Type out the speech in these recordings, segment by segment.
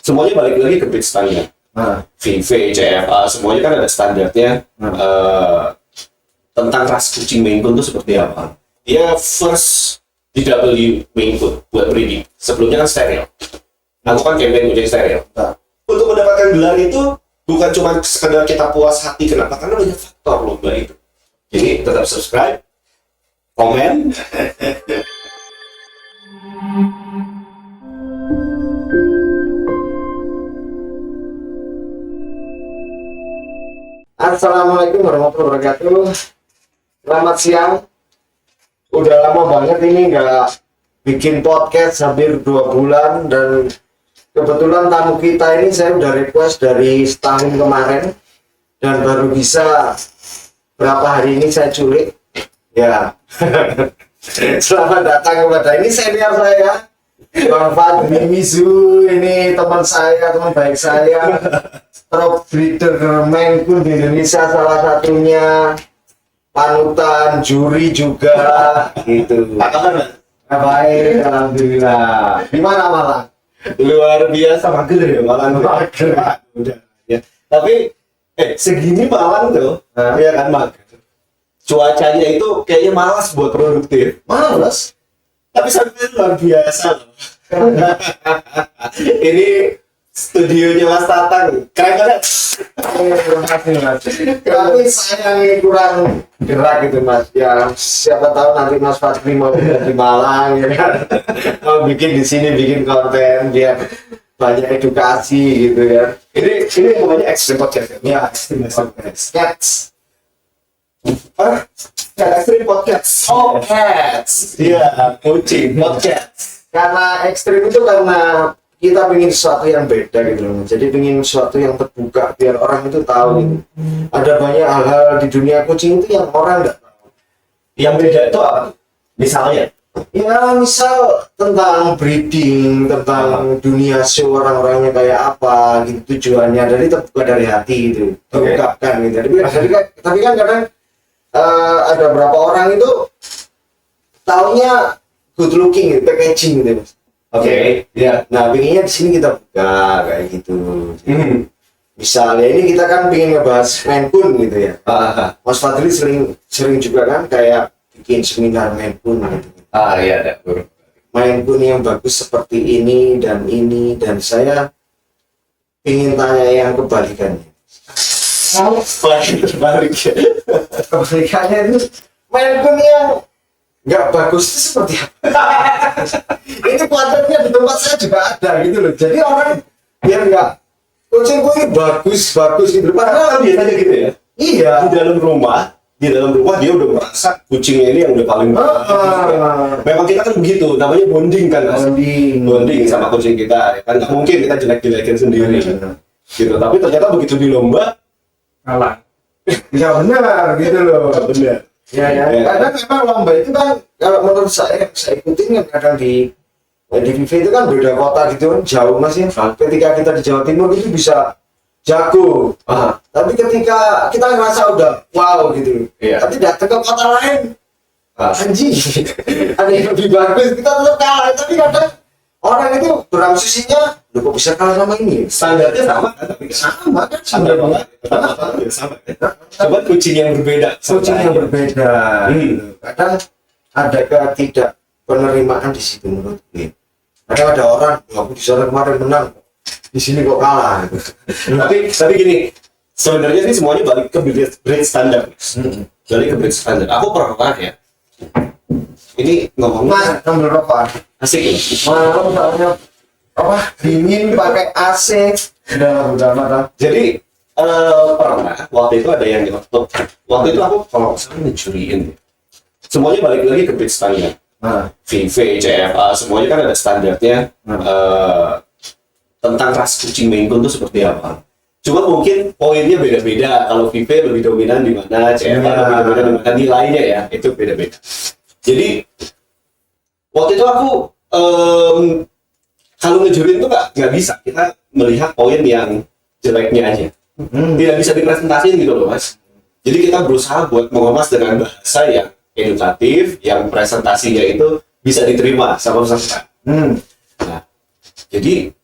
semuanya balik lagi ke bid standar. VV, CFA, semuanya kan ada standarnya tentang ras kucing Maine Coon itu seperti apa. Dia first DW Maine Coon buat breeding. Sebelumnya kan steril. Aku kan campaign kucing steril. Untuk mendapatkan gelar itu bukan cuma sekedar kita puas hati, kenapa? Karena banyak faktor lomba itu. Jadi tetap subscribe, komen. Assalamualaikum warahmatullahi wabarakatuh. Selamat siang. Udah lama banget ini nggak bikin podcast, hampir 2 bulan, dan kebetulan tamu kita ini saya udah request dari setahun kemarin dan baru bisa berapa hari ini saya culik. Ya. Selamat datang kepada ini senior saya, Bang Fadli Mizu. Ini teman saya, teman baik saya. Top breeder Maine Coon di Indonesia, salah satunya, panutan juri juga gitu. Baik, alhamdulillah. Gimana Malang? Luar biasa, mager ya Malang. Mager. Udah ya. Tapi segini Malang tuh, ya kan mager. Cuacanya itu kayaknya malas buat produktif. Males. Tapi sampai luar biasa loh. Ini studionya Mas Tatang, keren banget. Terima kasih Mas. Tapi saya ini kurang gerak gitu Mas. Ya siapa tahu nanti Mas Fadli mau di Malang, ya kan? Mau bikin di sini, bikin konten biar banyak edukasi gitu ya. Ini namanya Extreme Podcast ya? Ya, Extreme Podcast. Extreme Podcast. Oh, cats. Iya, kucing podcast. Karena ekstrim itu karena kita ingin sesuatu yang beda gitu loh. Jadi ingin sesuatu yang terbuka biar orang itu tahu gitu. Ada banyak hal-hal di dunia kucing itu yang orang nggak tahu. Yang beda itu apa? Misalnya? Ya misal tentang breeding, tentang dunia show orang-orangnya kayak apa gitu tujuannya. Jadi terbuka dari hati gitu, terungkapkan gitu. Tapi kan kadang ada beberapa orang itu taunya good looking gitu, packaging gitu. Oke. Ya. Nah, pinginnya di sini kita buka kayak gitu. Misalnya ini kita kan pingin ngebahas Maine Coon gitu ya. Mas Fadli sering juga kan kayak bikin seminar Maine Coon gitu. Iya ada. Maine Coon yang bagus seperti ini dan saya ingin tanya yang kebalikannya. Kebalikannya itu Maine Coon yang nggak bagus itu seperti apa? Ini kuadratnya di tempat saya juga ada gitu loh. Jadi orang biar nggak kucingku ini bagus gitu. Padahal Biasanya gitu ya. iya. Di dalam rumah dia udah merasa kucingnya ini yang udah paling bagus. Memang kita kan begitu, namanya bonding kan. Bonding sama kucing kita. Kan nggak mungkin kita jelek-jelekin sendiri. Gitu. Tapi ternyata begitu di lomba Kalah. Ya benar gitu loh. benar. Ya. Kadang memang lomba itu kan kalau menurut saya ikutin kan kadang di VV itu kan beda kota gitu kan, jauh Mas ya. Ketika kita di Jawa Timur itu bisa jago. Tapi ketika kita ngerasa udah wow gitu. Tapi datang ke kota lain, anjing. Ada yang lebih bagus, kita tetap kalah. Tapi kadang orang itu beramsusinya, lu kok bisa kalah sama ini? Standarnya sama kan? Sama kan? Standar banget. Sama. Coba kucing yang berbeda. Kucing yang berbeda. Kadang ada ketidak penerimaan di situ menurut gue. Kadang ada orang, aku di sana kemarin menang, di sini kok kalah. tapi gini, sebenarnya sih semuanya balik ke breed standar. Balik ke breed standar. Aku pernah ya. Ini ngomong Mas, ambil rokok. asik ya. Malam soalnya apa dingin pakai AC. Udah marah. Jadi pernah waktu itu ada yang nyotok. Waktu itu aku kalau nggak salah ngejuriin. Semuanya balik lagi ke breed standar. VV, CFA, semuanya kan ada standarnya tentang ras kucing Maine Coon itu seperti apa. Cuma mungkin poinnya beda-beda. Kalau VV lebih dominan di mana, CFA lebih dominan di mana, nilainya ya itu beda-beda. Jadi waktu itu aku kalau ngejuriin itu nggak bisa, kita melihat poin yang jeleknya aja, tidak bisa dipresentasiin gitu loh Mas. Jadi kita berusaha buat mengemas dengan bahasa yang edukatif, yang presentasinya itu bisa diterima sama peserta. Nah, jadi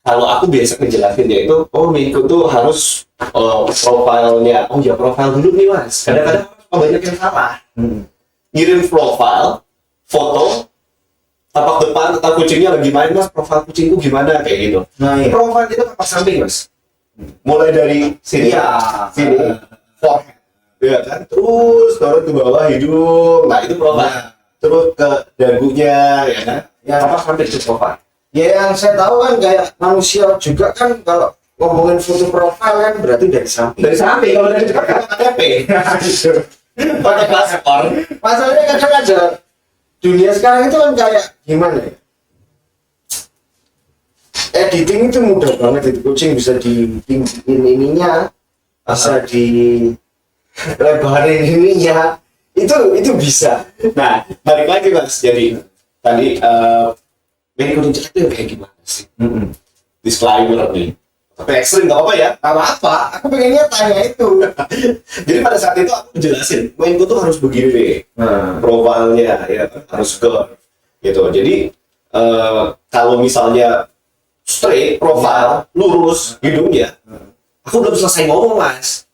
kalau aku biasa ngejelasin ya itu, Meiko tuh harus profilnya. Oh ya, profile dulu nih mas. Kadang-kadang banyak yang salah. Ngirim profile, foto, tapak depan atau kucingnya lagi main mas. Profile kucingku gimana kayak gitu. Nah, iya. Profile itu tapak samping mas. Mulai dari sini, sini, forehead, ya kan. Terus turun ke bawah hidung. Nah itu profile. Terus ke dagunya, ya kan. Tapak samping itu profile. Ya yang saya tahu kan kayak manusia juga kan kalau ngomongin foto profil kan berarti dari samping. Dari samping, kalau dari dekat kan KTP. Pakai paspor. Masalahnya kadang ada dunia sekarang itu kan kayak gimana ya? Editing itu mudah banget itu, kucing bisa ditinggiin ininya, bisa di lebarin ininya, itu bisa. Nah, balik lagi mas. Jadi tadi main kucing jelek itu kayak gimana sih? Disclaimer nih. Tapi ekstrim nggak apa-apa ya. Gak apa-apa, aku pengennya tanya itu. Jadi pada saat itu aku jelasin, mainku tuh harus begini deh, profilnya ya harus curve gitu. Jadi kalau misalnya straight profile, lurus hidungnya, aku belum selesai ngomong mas,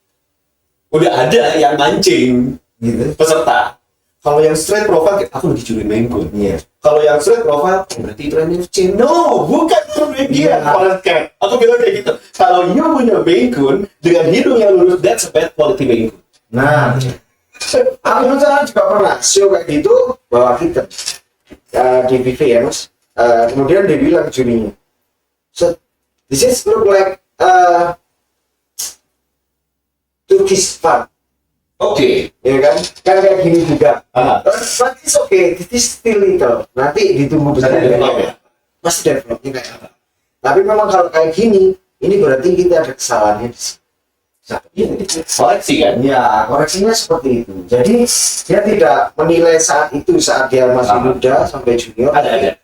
udah ada yang mancing Gitu. peserta. Kalau yang straight profile, aku lagi curi Maine Iya. Kalau yang straight profile, berarti itu NFC. No, bukan demikian. Iya. Aku bilang kayak gitu. Kalau you punya Maine Coon dengan hidung yang lurus, that's a bad quality Maine Coon. Nah, aku juga pernah show kayak gitu bawa kita di PV ya mas. Kemudian dia bilang jurinya, so this is look like Turkish fun. Oke. Ya kan kayak gini juga. Ah. But it's okay, it is still little. Nanti ditunggu besar Develop ya? masih developnya kayak apa. Tapi memang kalau kayak gini, ini berarti kita ada kesalahannya di sini. Koleksi kan? Ya, koreksinya seperti itu. Jadi dia tidak menilai saat itu saat dia masih muda sampai junior. Ada.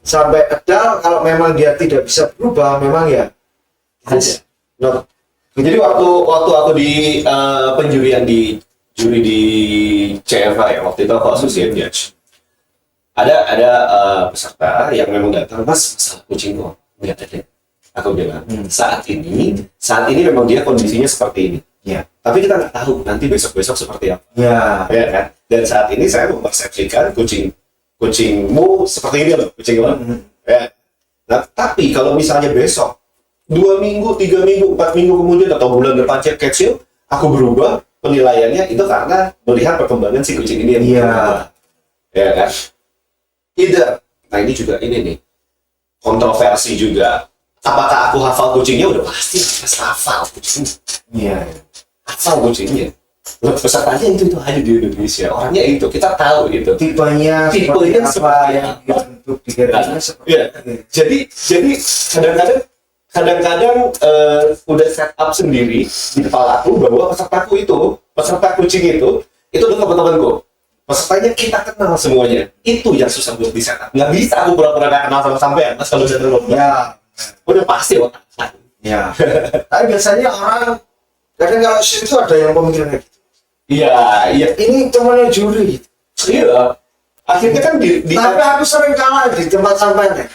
Sampai adult kalau memang dia tidak bisa berubah, memang ya. Ada. Not Jadi waktu aku di penjurian di juri di CFA ya, waktu itu aku associate judge. Ada peserta yang memang datang, mas masalah kucing kok nggak ada. Aku bilang saat ini memang dia kondisinya seperti ini. ya. Tapi kita nggak tahu nanti besok seperti apa. Ya. Ya kan? Dan saat ini saya mempersepsikan kucingmu seperti ini loh, kucing lo. Ya. Nah, tapi kalau misalnya besok 2 minggu, 3 minggu, 4 minggu kemudian atau bulan depan cek kecil, aku berubah penilaiannya itu karena melihat perkembangan si kucing ini yang Iya. berubah. Ya kan? Either. Nah ini juga ini nih kontroversi juga. Apakah aku hafal kucingnya? Udah pasti hafal kucing. Iya. Hafal kucingnya. Pesertanya itu ada di Indonesia. Orangnya itu kita tahu gitu. Tipenya Tipenya seperti apa seperti yang apa. dibentuk di garisnya seperti Iya. Jadi kadang-kadang udah set up sendiri di kepala aku bahwa peserta kucing itu udah teman-temanku. Pesertanya kita kenal semuanya. Itu yang susah buat di set up. Nggak bisa aku pura-pura nggak kenal sama sampean mas kalau udah terlalu. ya. Udah pasti otak. Ya. Tapi biasanya orang kadang kalau situ ada yang pemikiran gitu. Iya. Ini temannya juri gitu. Iya. Akhirnya kan Tapi aku sering kalah di tempat sampainya.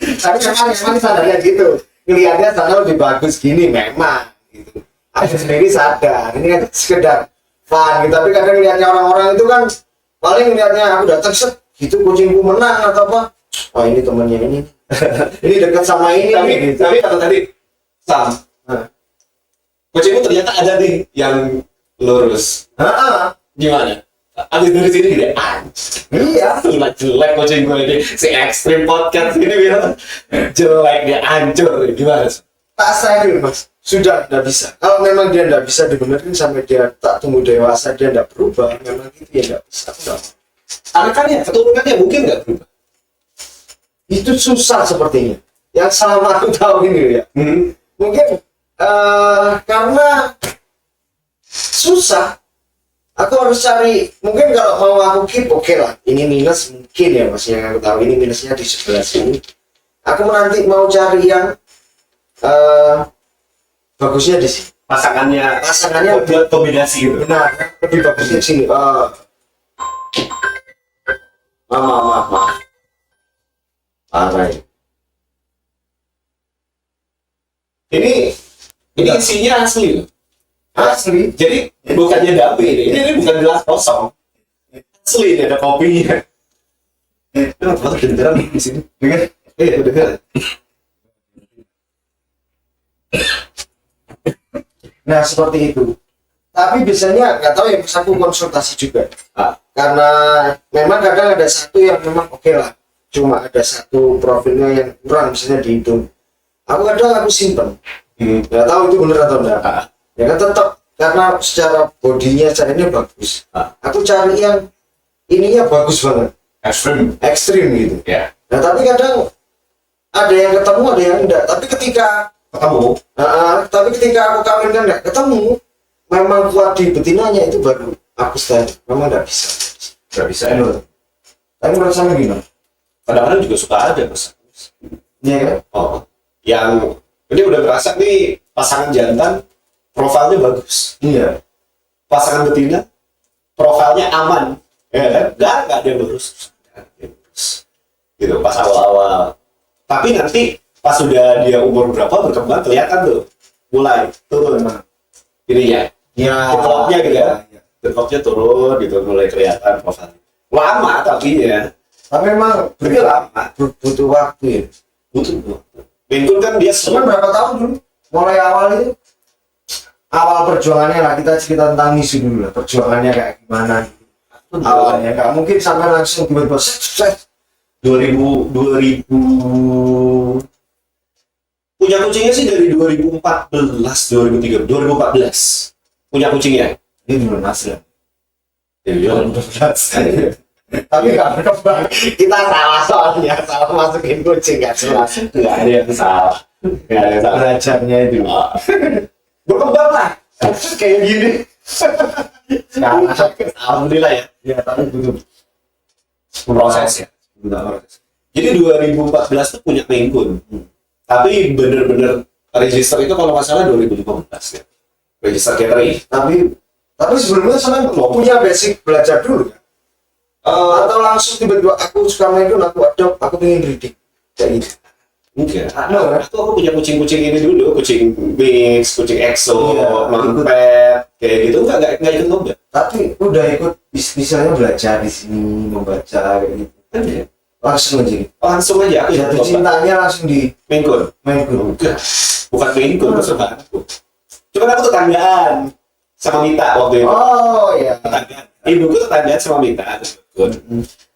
Tapi memang sadarnya gitu. Ngelihatnya sana lebih bagus gini memang gitu. Aku sendiri sadar. Ini kan sekedar fun gitu. Tapi kadang ngelihatnya orang-orang itu kan paling ngelihatnya aku datang set gitu kucingku menang atau apa. Oh ini temannya ini. Ini dekat sama ini. tapi gitu. kalau tadi Sam, kucingmu ternyata ada nih yang lurus. Heeh. Gimana? Abis dari sini dia Iya. jelek kucing gue ini si ekstrim podcast ini bilang jelek dia hancur gimana? Tak serius mas, sudah tidak bisa. Kalau memang dia tidak bisa dibenerin sampai dia tak tumbuh dewasa, dia tidak berubah, memang itu ya tidak bisa. Enggak. Anak-anaknya keturunannya mungkin nggak berubah. Itu susah sepertinya. Yang selama aku tahu ini ya, mungkin karena susah. Aku harus cari, mungkin kalau mau aku keep oke lah. Ini minus mungkin ya mas, yang aku tahu ini minusnya di sebelah sini. Aku nanti mau cari yang bagusnya di sini. Pasangannya buat kombinasi gitu. benar, lebih bagusnya di sini. Maaf. Parah ya. Ini isinya asli loh. Asli. Jadi bukannya dummy ini bukan gelas kosong. Asli ini ada kopinya. Kenapa kedengeran di sini? Dengar? Kedengeran. Nah seperti itu. Tapi biasanya nggak tahu ya, pas aku konsultasi juga. Karena memang kadang ada satu yang memang oke lah, cuma ada satu profilnya yang kurang, misalnya di hidung. Aku simpen. Nggak tahu itu benar atau enggak. Ya kan tetap karena secara bodinya caranya bagus. Aku cari yang ininya bagus banget. Ekstrim gitu. Ya. Nah tapi kadang ada yang ketemu, ada yang enggak. Tapi ketika aku kawinkan nggak ketemu, memang kuat di betinanya, itu baru aku stand. Memang nggak bisa ya. Tapi menurut saya gimana? Kadang-kadang juga suka ada mas. Iya kan? Oh, yang ini udah berasa nih pasangan jantan profilnya bagus. Iya. Pasangan betina profilnya aman. Ya kan? Nggak ada yang lurus. Gitu pas awal-awal. Tapi nanti pas sudah dia umur berapa berkembang kelihatan tuh mulai turun ininya. Ya. Developnya gitu ya. Developnya turun gitu, mulai kelihatan profilnya. Lama tapi ya. Tapi memang lama. butuh waktu ya. Butuh. Bengkul kan dia Cuman berapa tahun dulu? Mulai awal itu? Awal perjuangannya lah, kita cerita tentang misi dulu lah. Perjuangannya kayak gimana. Awalnya nggak mungkin sampai langsung tiba-tiba set. 2000 punya kucingnya sih dari 2014 punya kucingnya. Ini belum hasil. Iya. Tapi nggak berkembang. Kita salah masukin kucing nggak jelas. Nggak ada yang salah. Belajarnya itu. Berkembang lah. Kayak gini. Sekarang Alhamdulillah ya. ya tapi butuh Proses ya. Jadi 2014 tuh punya Maine Coon. Tapi bener-bener register itu kalau nggak salah 2015 ya. Register catering. Tapi sebelumnya sama punya basic belajar dulu kan? Atau langsung tiba-tiba aku suka main dulu, aku pengen breeding kayak gitu. Enggak. Aku punya kucing-kucing ini dulu, kucing mix, kucing exo, mampet, kayak gitu enggak ikut lomba. Tapi udah ikut misalnya belajar di sini, membaca kayak gitu. Kan ya? Langsung aja. Langsung aja aku Jatuh cintanya langsung di Maine Coon. Enggak. Bukan Maine Coon kesukaan aku. Cuman aku tetanggaan sama Mita waktu itu. Oh iya. Tetanggaan. Ibuku tetanggaan sama Mita.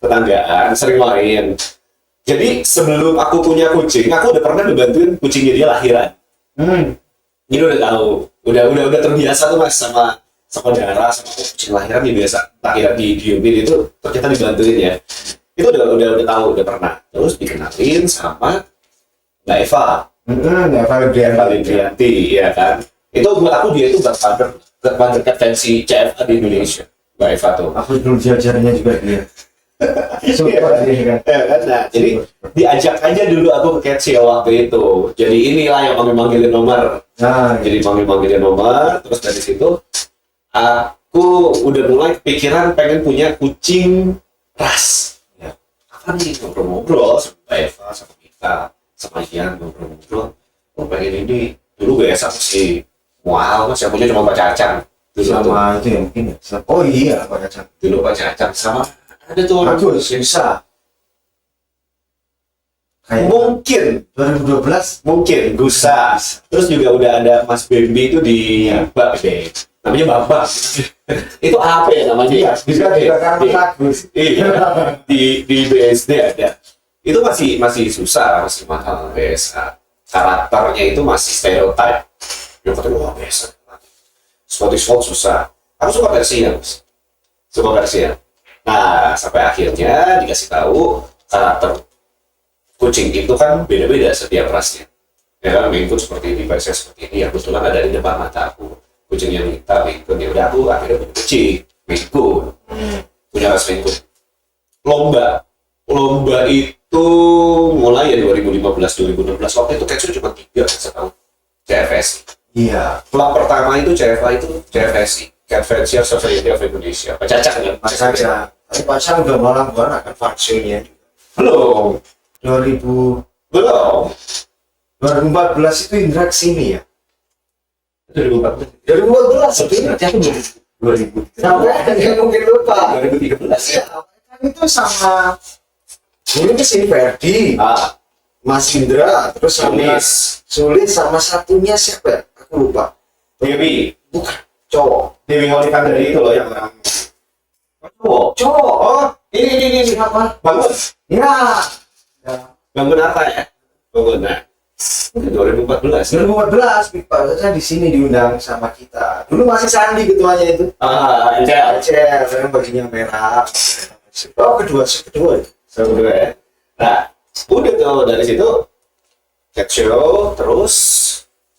Tetanggaan, sering main. Jadi sebelum aku punya kucing, aku udah pernah ngebantuin kucingnya dia lahiran. Jadi udah tahu, udah terbiasa tuh mas sama darah, sama kucing lahiran dia biasa lahiran di diumin itu ternyata dibantuin ya. Itu udah tahu, udah pernah. Terus dikenalin sama Mbak Eva. Eva Librianti, ya kan. Itu buat aku dia itu godfather versi CFA di Indonesia. Mbak Eva tuh. Aku dulu jajarnya juga dia. Super dia kan. Nah, jadi diajak aja dulu aku ke Kecil waktu itu. Jadi inilah yang manggilin nomor. Nah, Jadi manggilin nomor, terus dari situ aku udah mulai kepikiran pengen punya kucing ras. Ya, apa nih ngobrol-ngobrol sama Eva, sama kita, sama Ian ngobrol-ngobrol. Oh pengen ini dulu gue sama si Mual, mas yang punya cuma Pak Cacang. sama itu ya mungkin ya. Oh iya Pak Kacang. Dulu Pak Cacang sama ada tuh orang Bagus, bisa. Kayak mungkin 2012 mungkin Gusa. Terus juga udah ada Mas Bambi itu di Babe. Namanya Babak. Itu apa ya namanya? iya, bisa juga karena bagus. Iya. Di BSD ada. Itu masih susah, masih mahal biasa. Karakternya itu masih stereotype. Yang kata wah biasa. Scottish Fold susah. Aku suka versinya, Mas. Suka versinya. Nah, sampai akhirnya dikasih tahu karakter kucing itu kan beda-beda setiap rasnya. Ya kan, Maine Coon seperti ini, Persia seperti ini. Yang kebetulan ada di depan mata aku. Kucingnya Mita, Maine Coon. Ya udah aku akhirnya punya kucing Maine Coon. Punya ras Maine Coon. Lomba itu mulai ya 2015-2016. Waktu itu Ketsu cuma 3 setahun. CFS. Iya. Klub pertama itu CFA itu CFSI. Cat Fancier Society of Indonesia. Pak Cacang ya? Pak Cacang. Tapi Pak Cacang udah malang-malang kan vaksinnya. Belum. 2000 Belum. 2014 itu Indra kesini ya? 2014. 2014 itu Berarti aku 2000. sampai ada yang mungkin lupa. 2013 ya. Ya, kan itu sama ini kesini Ferdi, Ah, Mas Indra, terus sama Sulis sama satunya siapa ya? Aku lupa. Dewi. Bukan cowok. Dewi Holikan dari itu loh yang orang. Oh, Cowok. oh, ini. Siapa? Bangun. Ya. Bangun apa ya? Bangun. Nah, 2014. 2014 Big Pak saya di sini diundang sama kita. Dulu masih Sandi ketuanya itu. Ah, Aceh, yang bajunya merah. Oh, kedua. Kedua ya. Nah, udah tuh dari situ chat show terus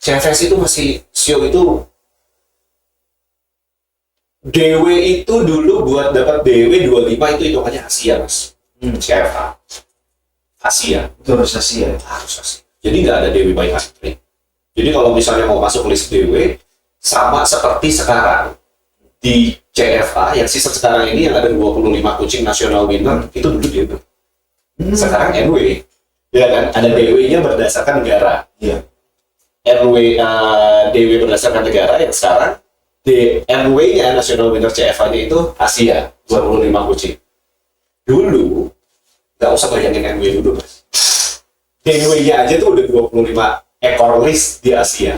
CFS itu masih show itu DW itu dulu buat dapat DW 25 itu hitungannya Asia mas. CFA Asia Itu harus Asia. harus Asia. Jadi nggak ada DW by country. Jadi kalau misalnya mau masuk list DW sama seperti sekarang di CFA yang season sekarang ini yang ada 25 kucing nasional winner itu dulu gitu. Sekarang NW, ya kan? Ada DW-nya berdasarkan negara. Iya. NW DW berdasarkan negara yang sekarang NW-nya National Winner CFA-nya itu Asia 25 kucing. Dulu nggak usah bayangin NW dulu mas. DW-nya aja tuh udah 25 ekor list di Asia.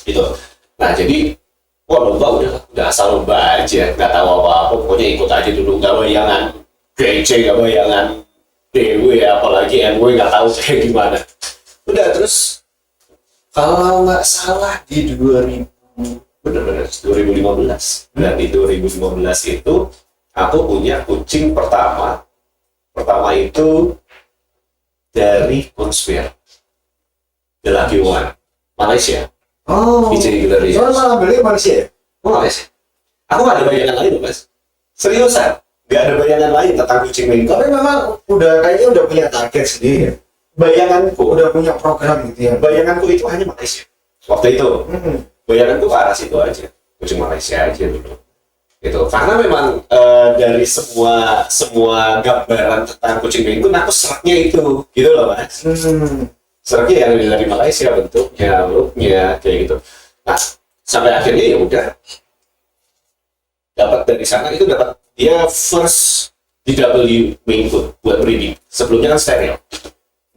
Gitu. Nah jadi wah lomba udah asal lomba aja, nggak tahu apa-apa, pokoknya ikut aja dulu, nggak bayangan GC, nggak bayangan DW, apalagi NW nggak tahu kayak gimana. Udah terus kalau nggak salah di 2015 dan di 2015 itu aku punya kucing pertama itu dari Konspir The Lucky One Malaysia. Oh. Jadi Gilari. Soalnya malah beli Malaysia ya? Oh, Malaysia. Aku nggak ada bayangan lain loh mas. Seriusan, nggak ada bayangan lain tentang kucing Maine Coon. Tapi memang kayaknya udah punya target sendiri ya? Bayanganku, Udah punya program gitu ya? bayanganku itu hanya Malaysia. Waktu itu, bayanganku ke arah situ aja, kucing Malaysia aja dulu. Gitu. Karena memang dari semua gambaran tentang kucing Maine Coon, aku seraknya itu, gitu loh mas. Seraknya yang dari Malaysia, bentuknya, looknya, kayak gitu. Nah, sampai akhirnya ya udah dapat dari sana, itu dapat dia first DW Maine Coon buat breeding. Sebelumnya kan stereo.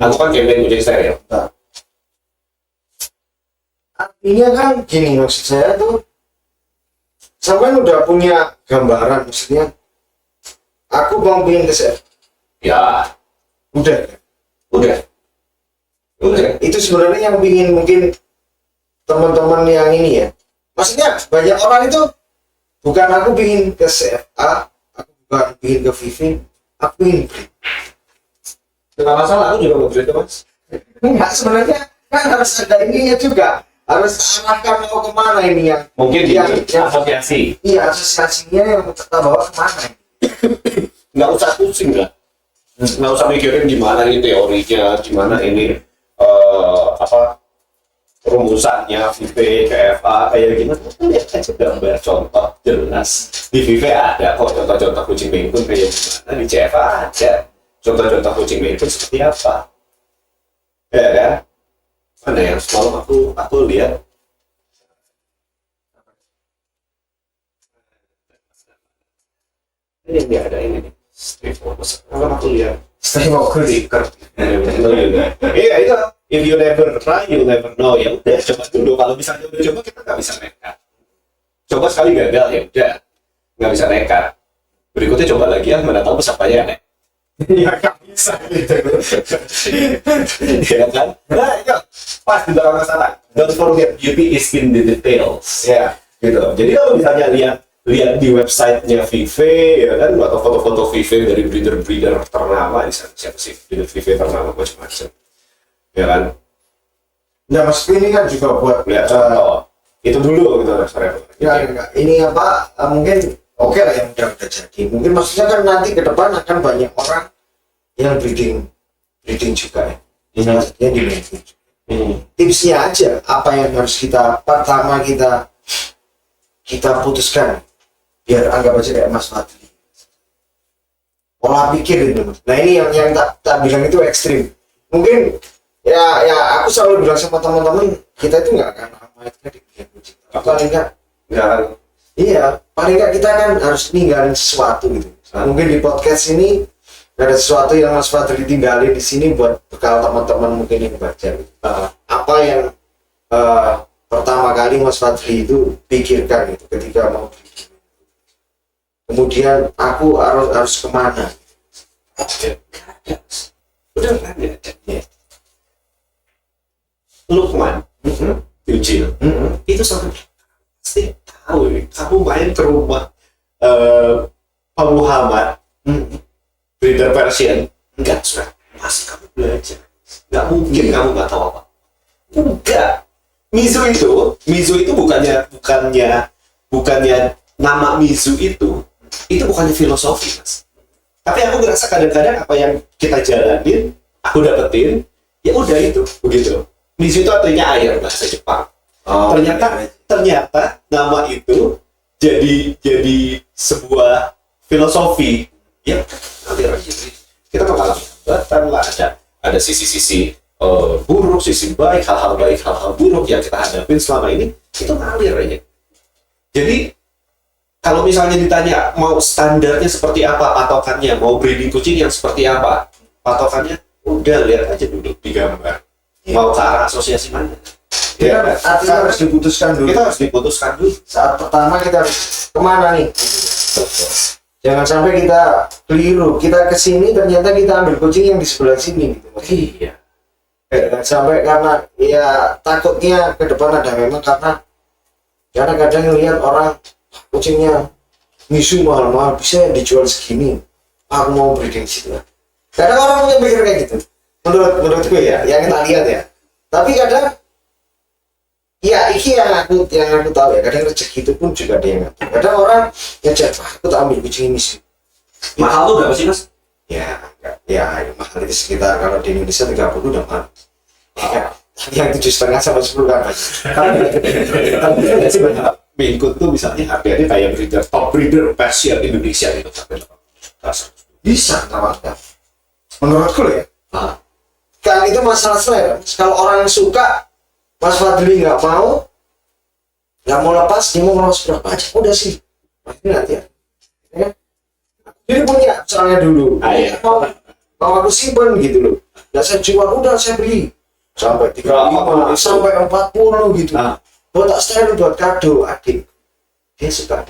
Aku kan campaign kucing stereo. Nah. Artinya kan gini, maksud saya tuh sampai udah punya gambaran, maksudnya aku mau pengen ke chef. Ya, Udah. Itu sebenarnya yang pingin mungkin teman-teman yang ini ya. Maksudnya banyak orang itu bukan aku pingin ke CFA, aku bukan pingin ke Vivin, aku pingin breed. nggak masalah, aku juga mau breed mas. Enggak, sebenarnya kan harus ada ininya juga. Harus arahkan mau kemana ini yang Mungkin yang asosiasi. iya asosiasinya yang kita bawa kemana? Nggak usah pusing lah. Nggak usah mikirin gimana ini teorinya, gimana ini rumusannya VV, KFA kayak gimana. Lihat aja gambar contoh jelas. Di VV ada kok contoh-contoh kucing Maine Coon kayak gimana, di CFA ada contoh-contoh kucing Maine Coon seperti apa. Ya kan? Mana yang semalam aku lihat ini nggak ada ini nih street focus. Kalau aku lihat Stay Walker stiker. Iya itu. If you never try, you never know. Ya udah, coba dulu. Kalau misalnya udah coba, kita nggak bisa nekat. Coba sekali gagal ya udah, nggak bisa nekat. Berikutnya coba lagi ya, mana tahu siapanya nek. ya nggak bisa gitu. Ya kan? Nah, itu pas di belakang masalah. Don't forget, beauty is in the details. Ya. Gitu. Jadi kalau misalnya lihat di websitenya Vive ya kan, atau foto-foto Vive dari breeder-breeder ternama di sana, siapa sih breeder Vive ternama macam-macam, ya kan? Nah, maksud ini kan juga buat Lihat contoh itu dulu gitu referensi. ya enggak. Ini apa mungkin oke lah yang udah jadi. Mungkin maksudnya kan nanti ke depan akan banyak orang yang breeding juga ya. Maksudnya di breeding. Tipsnya aja apa yang harus pertama kita putuskan biar anggap aja kayak Mas Fadli. Pola pikir itu. Nah ini yang tak bilang itu ekstrim. Mungkin ya aku selalu bilang sama teman-teman, kita itu nggak akan lama itu dibikin kucing. Paling nggak iya, paling nggak kita kan harus ninggalin sesuatu gitu. Nah, mungkin di podcast ini ada sesuatu yang Mas Fadli tinggalin di sini buat bekal teman-teman mungkin yang baca. Apa yang pertama kali Mas Fadli itu pikirkan itu ketika mau bikin. Kemudian aku harus kemana? Udah kan ya. Lukman, Yucil, itu sampai pasti tahu kamu main ke rumah Pak Muhammad, breeder Persian, enggak sudah masih kamu belajar, nggak mungkin kamu nggak tahu apa, enggak. Mizu itu bukannya nama Mizu itu bukannya filosofi mas. Tapi aku ngerasa kadang-kadang apa yang kita jalanin, aku dapetin, ya udah itu begitu. Mizu itu artinya air bahasa Jepang. Ternyata nama itu jadi sebuah filosofi. Ya, nanti kita mengalami hambatan lah, ada sisi-sisi buruk, sisi baik, hal-hal buruk yang kita hadapin selama ini itu ngalir aja. Jadi kalau misalnya ditanya mau standarnya seperti apa, patokannya mau breeding kucing yang seperti apa, patokannya udah lihat aja duduk di gambar. Mau ke arah asosiasi mana? Ya, artinya harus diputuskan dulu. Kita harus diputuskan dulu. Saat pertama kita harus kemana nih? Jangan sampai kita keliru. Kita kesini ternyata kita ambil kucing yang di sebelah sini gitu. Iya. Jangan sampai karena ya takutnya ke depan ada memang karena kadang lihat orang kucingnya Mizu mahal-mahal bisa dijual segini. Aku mau breeding situ. Kadang orang punya pikir kayak gitu. Menurutku ya, yang kita lihat ya. Tapi kadang ya ini yang aku tahu ya, kadang rezeki itu pun juga ada yang ngatur. Kadang orang ngejar, aku tak ambil kucing ini sih. Mahal tuh berapa sih mas? Ya mahal itu sekitar kalau di Indonesia 30 udah mahal. Yang 7,5 sampai 10 kan. Tapi nggak sih banyak. Maine Coon tuh misalnya harganya kayak top breeder Persian Indonesia gitu sampai 80 bisa namanya. Menurutku loh ya. Kan itu masalah selera. Kalau orang suka, Mas Fadli nggak mau lepas, dia mau ngelos berapa aja, udah sih. Ini nanti ya. Jadi punya soalnya dulu. Mau aku simpen gitu loh. Dan saya jual, udah saya beli sampai 35, sampai 40 gitu. Buat tak steril buat kado adik. Dia suka.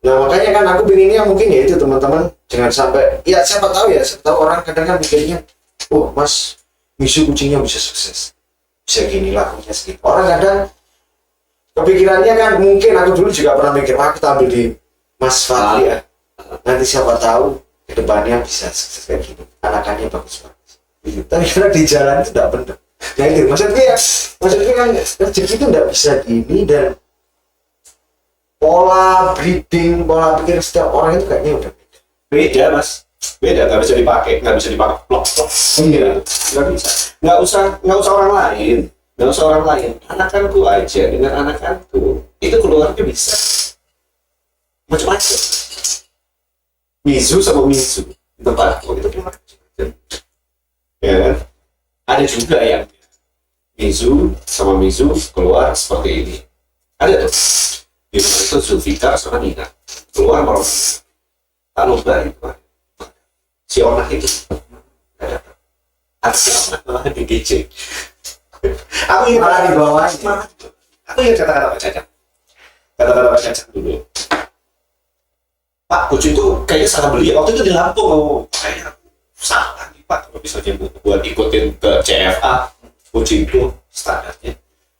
Nah makanya kan aku pinginnya mungkin ya itu teman-teman jangan sampai ya siapa tahu orang kadang kan mikirnya oh mas Mizu kucingnya bisa sukses bisa gini lakunya segitu orang kadang kepikirannya kan mungkin aku dulu juga pernah mikir aku tampil di Mas Fadli ya nanti siapa tahu kedepannya bisa sukses kayak gini anakannya bagus-bagus tapi karena di jalan itu tidak benar nah itu maksudnya kan rezeki itu tidak bisa gini dan pola breeding, pola pikir setiap orang itu kayaknya udah beda mas, beda nggak bisa dipakai plok. Iya, nggak usah orang lain, anakanku aja dengan anakanku itu keluarnya bisa macam-macam. Mizu sama Mizu di tempatku itu macam-macam, ya kan? Ada juga yang Mizu sama Mizu keluar seperti ini, ada tuh. Di rumah itu Zulfikar sama Nina keluar malam tak lupa itu si Onah itu ada si Onah malah di GC aku ingin malah di bawahnya aku ingin kata-kata Pak Cacang dulu Pak kucing itu kayaknya salah beli waktu itu di Lampung kayaknya salah nih Pak kalau misalnya buat ikutin ke CFA kucing itu standarnya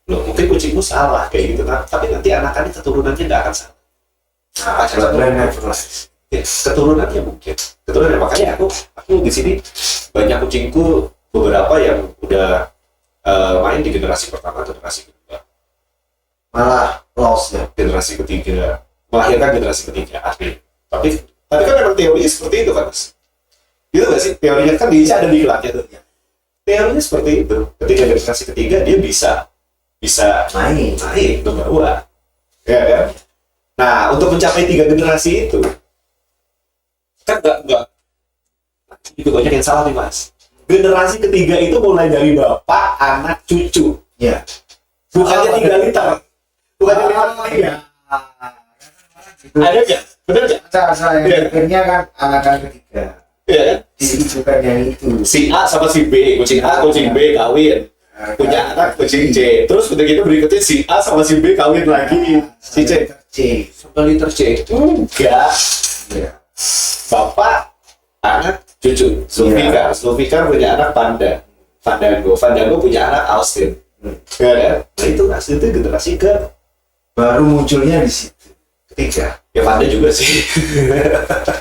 loh mungkin kucingmu salah kayak gitu kan tapi nanti anakannya keturunannya nggak akan salah keturunannya makanya aku di sini banyak kucingku beberapa yang udah main di generasi pertama atau generasi kedua malah loss ya generasi ketiga melahirkan generasi ketiga asli tapi kan memang teorinya seperti itu kan mas gitu nggak sih teorinya kan bisa ada di kelasnya tuh teorinya seperti itu ketika generasi ketiga dia bisa naik nomor 2 ya kan nah untuk mencapai 3 generasi itu kan enggak itu banyak yang salah nih mas generasi ketiga itu mulai dari bapak, anak, cucu. Ya. Bukannya 3 liter. Bukannya 5 liter. Ada nggak? Bener nggak? Saya mikirnya kan anak ketiga. Iya kan? Jadi bukan yang itu. Si A sama si B, kucing A, kucing B kawin. Punya anak kucing C. Terus udah gitu berikutnya si A sama si B kawin lagi. Si C. C. 1 liter C. Enggak. Ya. Bapak, anak, cucu. Zulfikar punya anak Panda. Fandango punya anak Austin. Ya kan? Nah itu Austin itu generasi ke Baru munculnya di situ. ketiga. Ya Panda juga sih.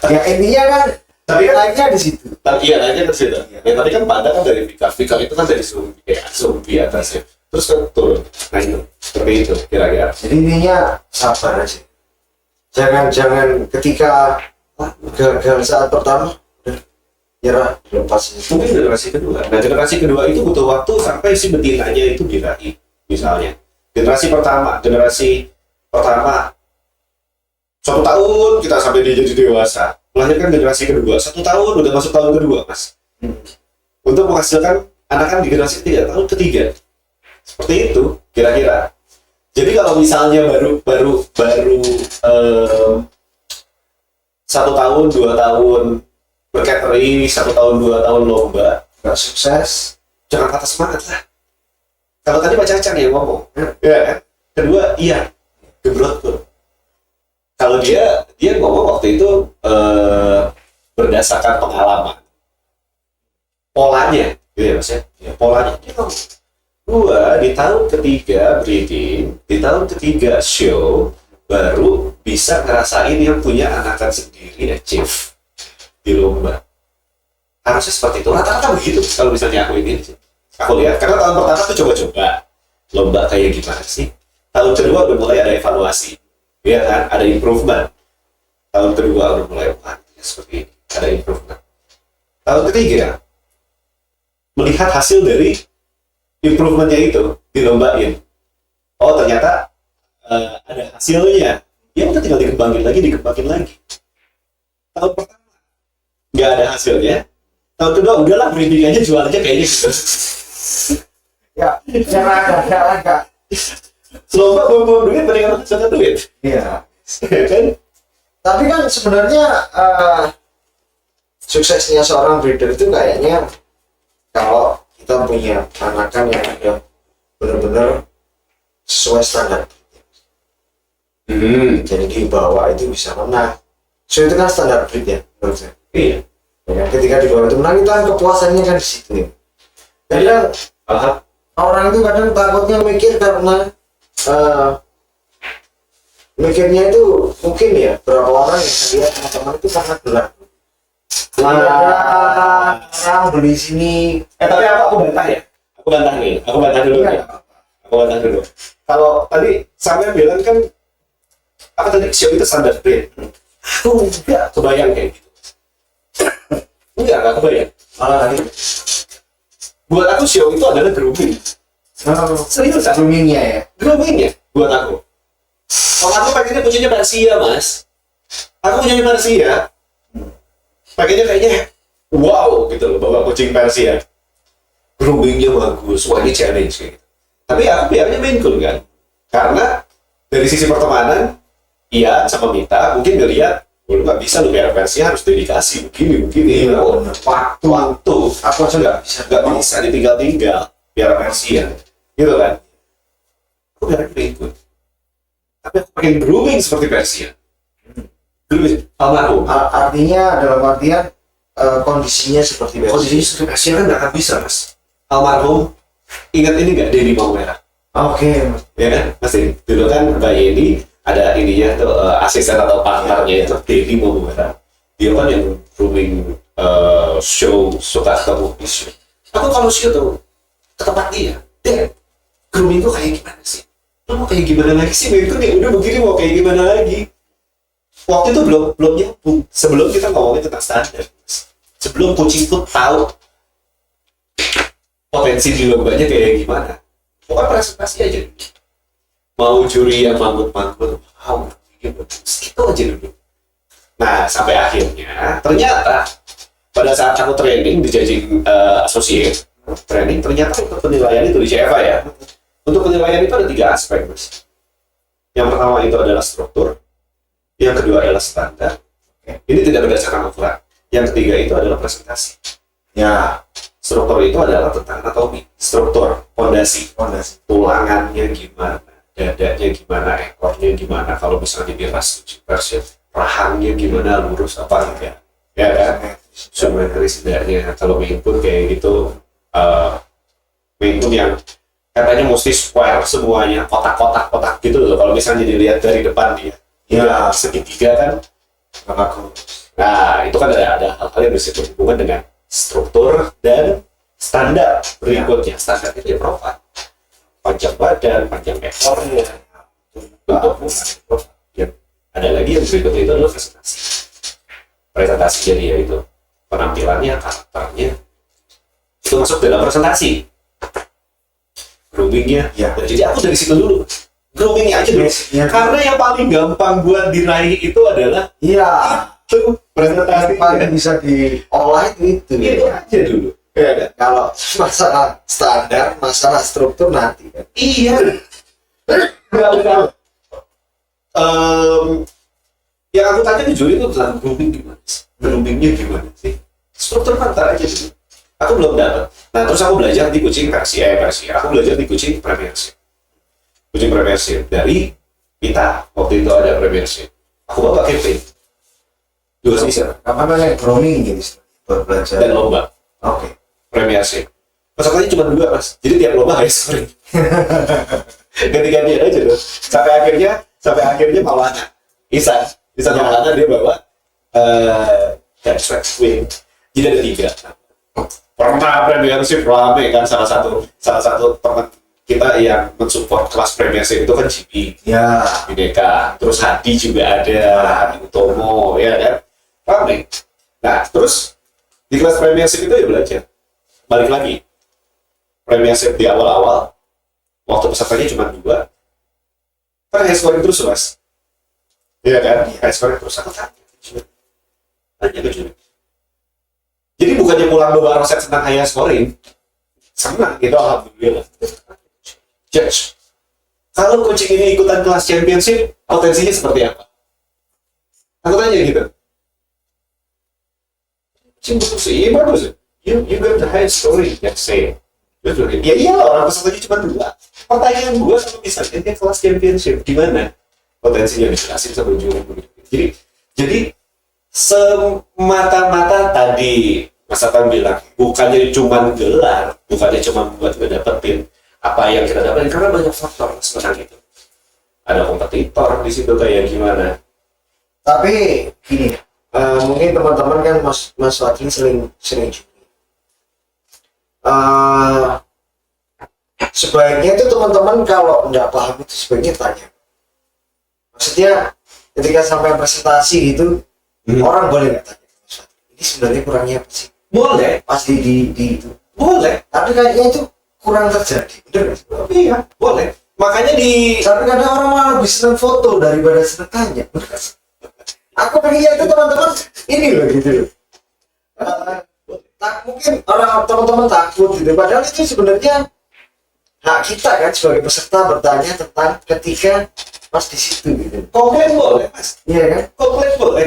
Ya intinya kan Tapi kan naiknya di situ. iya naiknya ke situ. Ya tapi kan Panda kan dari Fikar itu kan dari Sumbi atas ya. Terus kan turun. Nah itu seperti itu kira-kira. Jadi intinya sabar aja. Jangan ketika gagal saat pertama udah nyerah, lepas itu. Mungkin generasi kedua. Nah generasi kedua itu butuh waktu sampai si betinanya itu diraih. Misalnya generasi pertama 1 tahun kita sampai dia jadi dewasa. Melahirkan generasi kedua 1 tahun udah masuk tahun kedua mas. Untuk menghasilkan anak kan di generasi ketiga tahun ketiga. Seperti itu kira-kira. Jadi kalau misalnya baru 1 tahun 2 tahun berkategori 1 tahun 2 tahun lomba Nggak sukses. jangan patah semangat lah. Kalau tadi Pak Cacan yang ngomong, ya kan? Kedua iya gebrot tuh. Kalau dia ngomong waktu itu berdasarkan pengalaman polanya gitu ya mas ya, polanya dia ngomong gua di tahun ketiga breeding, di tahun ketiga show baru bisa ngerasain yang punya anakan sendiri achieve di lomba. Harusnya seperti itu, rata-rata begitu kalau misalnya aku lihat karena tahun pertama tuh coba-coba lomba kayak gimana sih, tahun kedua udah mulai ada evaluasi ya kan, ada improvement. Tahun kedua udah mulai seperti ini, ada improvement. Tahun ketiga melihat hasil dari improvementnya itu dilombain, oh ternyata ada hasilnya, ya udah tinggal dikembangin lagi. Tahun pertama nggak ada hasilnya, tahun kedua udahlah breeding aja, jual aja kayaknya gitu. Ya, jangan agak. Lomba buang duit mendingan menghasilkan duit. Iya. Kan? Tapi kan sebenarnya suksesnya seorang breeder itu kayaknya kalau kita punya anakan yang benar-benar sesuai standar. Jadi dibawa itu bisa menang. So itu kan standar breed ya menurut saya. Iya. Ya, ketika dibawa itu menang itu kan kepuasannya kan di situ. Kadang orang itu kadang takutnya mikir karena mikirnya itu mungkin ya berapa orang yang saya lihat teman-teman itu sangat gelap. Orang beli sini. Tapi aku bantah ya. Aku bantah dulu. Iya. Kalau tadi saya bilang kan apa tadi show itu standar breed. Aku enggak kebayang kayak gitu. Enggak kebayang. Buat aku show itu adalah grooming. Serius kan? Groomingnya ya. Groomingnya buat aku. Kalau aku pengennya kucingnya Persia mas. Aku punya Persia. Pakainya kayaknya wow gitu loh, bawa kucing Persia. Groomingnya bagus, wah ini challenge gitu. Tapi aku biarnya Maine Coon kan. Karena dari sisi pertemanan, iya sama Mita mungkin ngeliat, lu nggak bisa lu biar Persia harus dedikasi begini. Oh, waktu. Aku aja nggak bisa ditinggal biar Persia, gitu kan? Aku biar Maine Coon. Tapi aku pengen grooming seperti Persia. Almarhum. Artinya dalam artian kondisinya seperti biasa. Kondisinya seperti Persia kan nggak akan bisa mas. Almarhum, ingat ini nggak Denny Maumera? Oke. Ya kan, pasti. Dulu kan Mbak Yeni ada ininya tuh asisten atau partnernya itu Denny Maumera. Dia kan yang grooming show suka ketemu di show. Aku kalau show tuh ke tempat dia grooming tuh kayak gimana sih? Lo mau kayak gimana lagi sih? Itu nih udah begini mau kayak gimana lagi? Waktu itu belum nyambung. Sebelum kita ngomongin tentang standar, sebelum kucing tuh tahu potensi di lombanya kayak gimana, pokoknya presentasi aja. Mau juri yang manggut-manggut, gitu aja dulu. Nah sampai akhirnya ternyata pada saat aku training di judging associate training, ternyata untuk penilaian itu di CFA ya, untuk penilaian itu ada 3 aspek, Mas. Yang pertama itu adalah struktur, yang kedua adalah standar, ini tidak berdasarkan ukuran, yang ketiga itu adalah presentasi. Ya, struktur itu adalah tentang anatomi, struktur, fondasi, tulangannya gimana, dadanya gimana, ekornya gimana, kalau misalnya diras rahangnya gimana, lurus apa enggak, ya kan, simetris tidaknya. Kalau main pun kayak gitu, main pun yang katanya mesti square semuanya, kotak gitu loh, kalau misalnya dilihat dari depan dia ya segitiga kan bagus. Nah itu kan ada hal-hal yang berhubungan dengan struktur dan standar berikutnya. Standar itu ya profil, panjang badan, panjang ekornya, bentuk. Ada lagi yang berikutnya itu adalah presentasi jadi ya itu penampilannya, karakternya itu masuk dalam presentasi. Groomingnya ya. Jadi aku dari situ dulu, groomingnya aja dulu karena yang paling gampang buat diraih itu adalah itu presentasi paling bisa diolah itu aja dulu ya kan? Kalau masalah standar, masalah struktur nanti kan. Iya. Yang aku tanya di juri itu tentang grooming gimana sih? Groomingnya gimana sih? Struktur kantor aja dulu. Aku belum dapat. Nah terus aku belajar di coaching versi. Aku belajar di coaching premiership. Coaching premiership dari kita waktu itu ada premiership. Aku bawa campaign. 2 season. Apa namanya grooming gitu buat belajar dan lomba. Oke. Premiership. Pesertanya cuma 2 Mas. Jadi tiap lomba high scoring. Ganti-gantian aja tuh. Sampai akhirnya Maulana. Isan Maulana dia bawa catchphrase win. Jadi ada 3. Pernah premiership rame kan, salah satu teman kita yang mensupport kelas premiership itu kan GP ya, Bideka, terus Hadi juga ada, Hadi Utomo ya kan, rame. Nah terus di kelas premiership itu ya belajar balik lagi premiership di awal waktu pesertanya cuma 2 kan high scoring terus Mas, iya kan, high scoring terus. Aku tanya ke juri. Jadi bukannya pulang bawa resep tentang high scoring, senang gitu alhamdulillah. Judge, kalau coaching ini ikutan kelas championship, potensinya seperti apa? Aku tanya gitu. Coaching bagus sih, iya bagus. You got the high scoring, ya say. Ya iyalah, orang pesertanya cuma 2. Pertanyaan gue kalau misalnya dia kelas championship, gimana potensinya dijelasin sama juri? Jadi semata-mata tadi Mas Atang bilang bukannya cuma gelar, bukannya cuma buat ngedapetin apa yang kita dapetin, karena banyak faktor sebenarnya itu. Ada kompetitor di situ kayak gimana. Tapi gini, mungkin teman-teman kan Mas Wadli sering juri. Sebaiknya itu teman-teman kalau nggak paham itu sebaiknya tanya. Maksudnya ketika sampai presentasi gitu, orang boleh nggak tanya, ini sebenarnya kurangnya apa sih? Boleh, pasti di itu. Boleh, tapi kayaknya itu kurang terjadi. Bener nggak? Iya, boleh. Makanya tapi kadang orang malah lebih senang foto daripada senang tanya. Aku pengen itu teman-teman ini loh gitu. Mungkin orang teman-teman takut gitu. Padahal itu sebenarnya hak kita kan sebagai peserta bertanya tentang ketika pas di situ gitu. Komplain boleh Mas. Iya kan? Komplain boleh.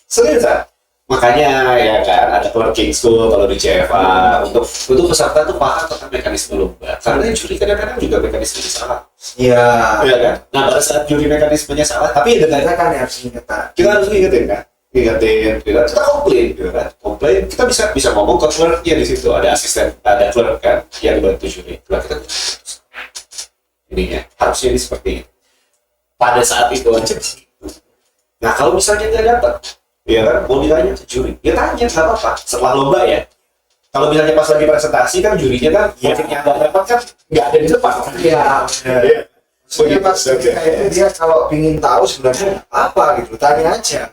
Serius kan? Makanya ya kan ada clerking school kalau di CFA untuk peserta tuh paham tentang mekanisme lomba. Karena juri kadang-kadang juga mekanismenya salah. Iya. Iya kan? Nah pada saat juri mekanismenya salah, tapi ya dengan kita kan harus ingetin. Kita harus ingetin kan? Kita komplain gitu kan? Komplain, kita bisa ngomong ke clerknya di situ. Ada asisten, ada clerk kan yang bantu juri. Nah kita ininya harusnya ini seperti ini. Pada saat itu aja. Nah kalau misalnya nggak dapat, ya kan, mau ditanya ke juri, ya tanya, nggak apa-apa, setelah lomba ya. Kalau misalnya pas lagi presentasi kan jurinya kan, yang nggak dapat kan nggak ada di depan. Iya. Maksudnya pas kayak dia kalau ingin tahu sebenarnya apa gitu, tanya aja.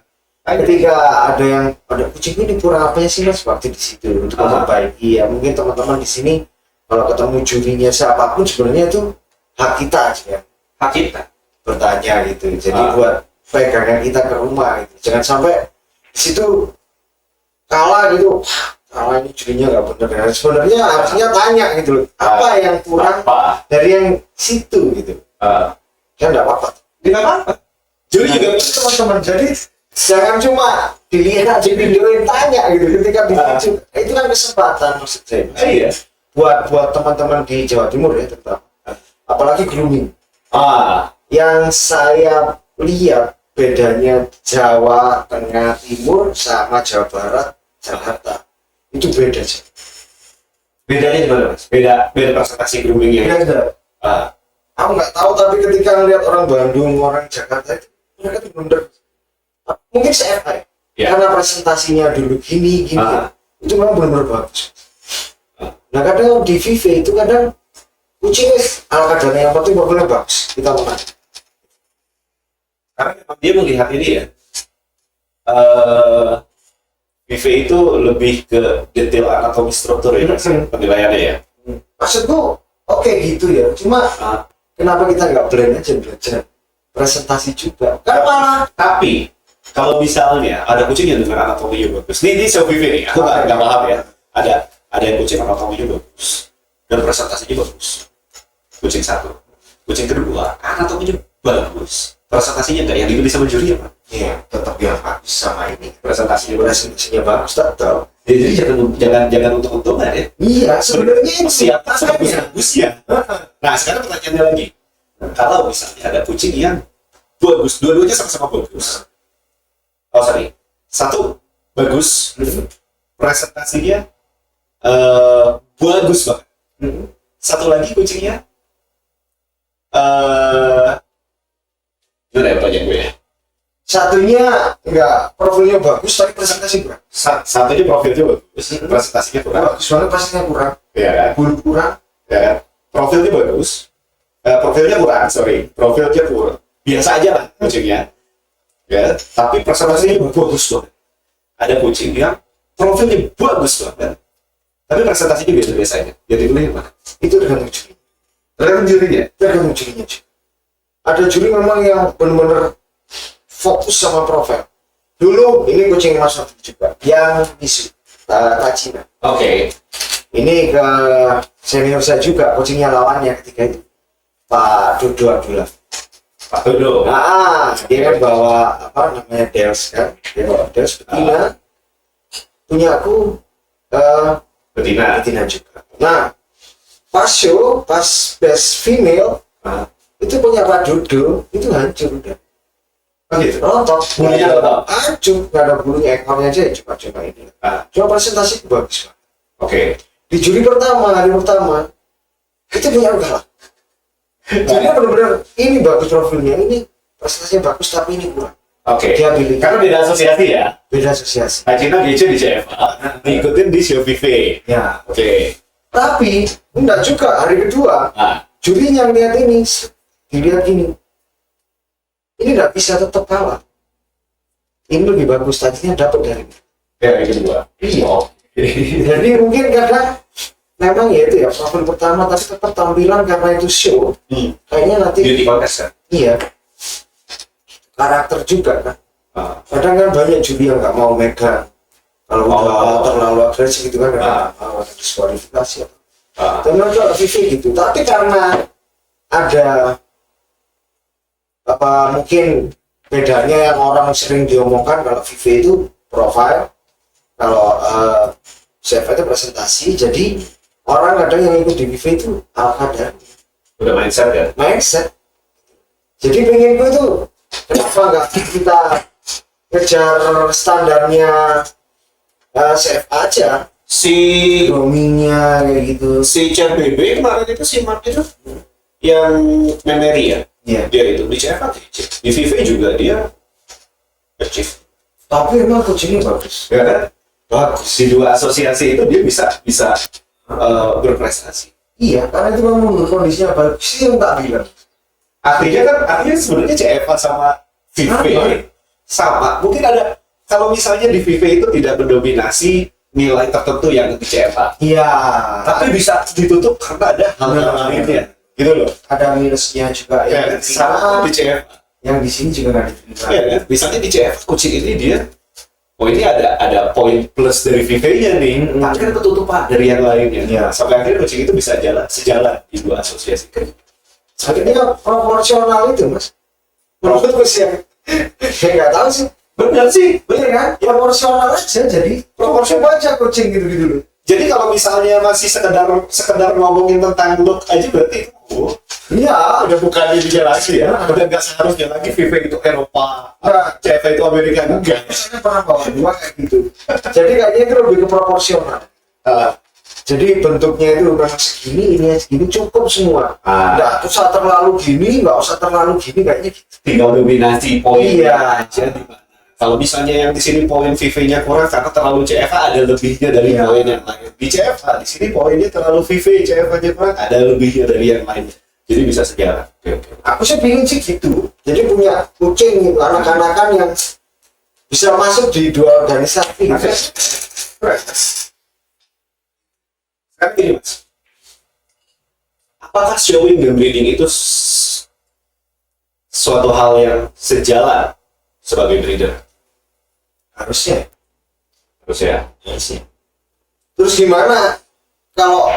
Ketika ada kucing ini kurang apanya sih Mas, waktu di situ untuk memperbaiki. Ya mungkin teman-teman di sini kalau ketemu jurinya siapapun sebenarnya itu hak kita aja. Hak kita bertanya gitu. Jadi buat pegangan kita ke rumah gitu. Jangan sampai di situ kalah gitu, kalah ini jurinya nggak bener. Dan sebenarnya harusnya tanya gitu loh, apa yang kurang dari yang situ gitu. Kan nggak apa-apa. Tidak apa-apa. Juri juga Teman-teman, jadi jangan cuma dilihat di video yang tanya gitu ketika di video. Itu kan kesempatan maksud saya. iya. Buat teman-teman di Jawa Timur ya terutama. Apalagi grooming. Yang saya lihat bedanya Jawa Tengah Timur sama Jawa Barat Jakarta itu beda sih. Bedanya gimana Mas? Beda presentasi groomingnya. Beda. Aku nggak tahu, tapi ketika ngeliat orang Bandung, orang Jakarta itu mereka tuh bener mungkin CFA ya? Karena presentasinya dulu gini itu memang benar-benar bagus. Nah kadang di VV itu kadang kucing ala kadarnya yang penting benar-benar bagus kita menang. Karena memang dia melihat ini ya, VV itu lebih ke detail anatomi struktur ya Mas, penilaiannya ya. Maksudku oke gitu ya, cuma kenapa kita nggak blend aja belajar presentasi juga? Kan malah Tapi kalau misalnya ada kucing yang dengan anatominya bagus, ini show VV nih, aku nggak paham ya. Ada yang kucing anatominya bagus dan presentasinya bagus. Kucing satu, kucing kedua anatominya bagus, presentasinya nggak yang dipilih sama juri apa? ya tetap yang bagus sama ini. Presentasinya Bagus tetap. jadi jangan untung-untungan ya. Iya sebenarnya itu Siapa bagus ya. Nah sekarang pertanyaannya lagi, kalau misalnya ada kucing yang bagus, dua-duanya sama-sama bagus. Oh sorry, satu bagus, presentasinya bagus banget. Satu lagi kucingnya, gimana ya pertanyaan gue ya? Satunya nggak profilnya bagus tapi presentasi kurang. Satunya profilnya bagus, presentasinya kurang. Bagus banget presentasinya kurang. Ya kan? Bulu kurang. Ya kan? Profilnya bagus, profilnya kurang. Biasa aja lah kucingnya. Ya, tapi presentasinya bagus banget. Ada kucing yang profilnya bagus banget, tapi presentasinya biasa-biasa aja. Jadi pilih mana? Itu tergantung juri. Tergantung jurinya. Tergantung jurinya. Ada juri memang yang benar-benar fokus sama profil. Dulu ini kucing Mas Novi juga yang isu Tajina. Oke. Ini ke senior saya juga, kucingnya lawannya ketika itu Pak Dodo Abdullah. Pak Dodo. Dia kan bawa apa namanya Dels kan, dia bawa Dels betina. Punya aku Betina. betina juga. Nah pas best female itu punya Pak Dodo itu hancur udah. Oh gitu. Rontok, Bulunya rontok. hancur, nggak ada bulunya, ekornya aja coba ini. Cuma presentasi bagus banget. Oke. Di juri hari pertama itu punya kalah. Jadi benar-benar ini bagus profilnya, ini presentasinya bagus tapi ini kurang. Oke. Dia pilih Karena beda asosiasi ya. beda asosiasi. Tajina GC di CFA, diikutin di Show VV. Ya. Oke. Tapi enggak juga hari kedua jurinya lihat ini, dilihat ini nggak bisa tetap kalah. Ini lebih bagus tadinya dapat dari ini. Yang kedua. Iya. Jadi mungkin karena memang ya itu ya profil pertama tapi tetap tampilan karena itu show. Kayaknya nanti Beauty contest kan? iya karakter juga kan. Kadang kan banyak juri yang nggak mau megang kalau udah terlalu agresif gitu kan ada diskualifikasi. Dan mereka VV gitu. Tapi karena ada apa mungkin bedanya yang orang sering diomongkan kalau VV itu profile, kalau CFA itu presentasi, jadi orang kadang yang ikut di VV itu kadang Udah mindset kan? mindset. Jadi pengen gue tuh kenapa nggak kita kejar standarnya CFA aja, Si groomingnya kayak gitu. CBB kemarin itu si Mark itu yang memory ya? Iya. Dia itu di CFA, di VV juga dia achieve. Tapi emang kucingnya bagus. Ya kan? Bagus. Di dua asosiasi itu dia bisa berprestasi. Iya, karena itu memang kondisinya bagus sih yang tak bilang. Artinya sebenarnya CFA sama VV sama. Mungkin ada kalau misalnya di VV itu tidak mendominasi nilai tertentu yang di CFA. Iya. Tapi bisa ditutup karena ada hal-hal lainnya. Gitu loh. Ada minusnya juga Ya, yang sama di CFA. yang di sini juga nggak diterima. Ya, kan? Misalnya di CFA kucing ini dia oh ini ada poin plus dari VV-nya nih, tapi kan ketutupan dari yang lainnya. Iya. Sampai akhirnya kucing itu bisa sejalan di dua asosiasi. Akhirnya proporsional itu mas. Menurutku sih ya nggak tahu sih. Benar sih, Bener kan? Proporsional aja jadi proporsional aja kucing gitu-gitu loh. Jadi kalau misalnya masih sekedar ngomongin tentang look aja berarti itu Iya, udah bukan India lagi ya. Udah nggak seharusnya lagi VV itu Eropa, CV itu Amerika, enggak. saya pernah bawa dua kayak gitu. Jadi kayaknya itu lebih ke proporsional. Jadi bentuknya itu udah segini, ini segini cukup semua. Nggak usah terlalu gini, nggak usah terlalu gini kayaknya gitu. Tinggal dominasi poin Iya. aja di mana. Kalau misalnya yang di sini poin VV-nya kurang karena terlalu CFA ada lebihnya dari Iya. poin yang lain. Di CFA di sini poinnya terlalu VV, CFA-nya kurang ada lebihnya dari yang lainnya. Jadi bisa sejalan. Oke. Aku sih pingin sih gitu. Jadi punya kucing anak-anakan yang bisa masuk di dua organisasi. Oke. Sekarang gini mas, apakah showing dan breeding itu suatu hal yang sejalan sebagai breeder? Harusnya. Harusnya. Terus gimana kalau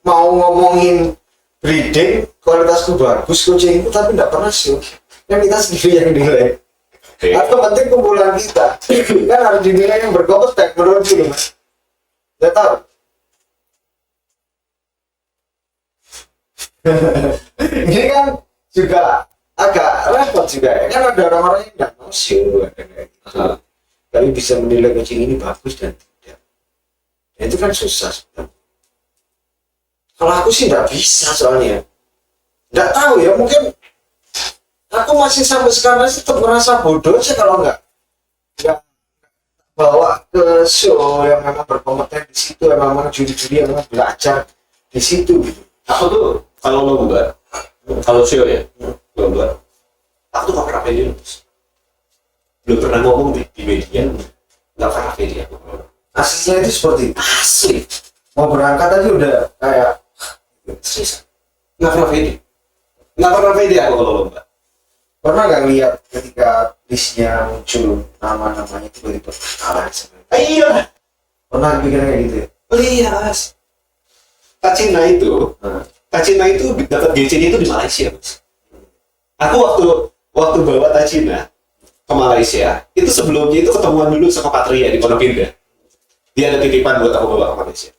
mau ngomongin breeding kualitasku bagus kucingku tapi nggak pernah show, kan kita sendiri yang nilai. Oke. Atau penting kumpulan kita kan harus dinilai yang berkompeten menurut gue mas. Nggak tahu. Ini kan juga agak repot juga ya, kan ada orang-orang yang nggak mau show ada kayak gitu. Tapi bisa menilai kucing ini bagus dan tidak. Ya, itu kan susah sebenarnya. Kalau aku sih nggak bisa soalnya. Nggak tahu ya, mungkin aku masih sampai sekarang sih tetap merasa bodoh aja kalau nggak bawa ke show yang memang berkompeten di situ, yang memang juri-juri yang memang belajar di situ gitu. Aku tuh kalau lomba, kalau show ya, lomba, aku tuh gak pernah pede terus. Belum pernah ngomong di media, nggak pernah pede aku. Aslinya itu seperti itu. Asli, Mau berangkat aja udah kayak serius, nggak pernah pede. Nggak pernah pede aku kalau lomba. pernah nggak lihat ketika listnya muncul nama-namanya tiba-tiba kalah sebenarnya. Iya, Pernah pikiran kayak gitu ya? lihat. Tacina itu dapat GC-nya itu di Malaysia, Mas. Aku waktu bawa Tacina ke Malaysia, itu sebelumnya itu ketemuan dulu sama Patria di Pondok Indah. Dia ada titipan buat aku bawa ke Malaysia.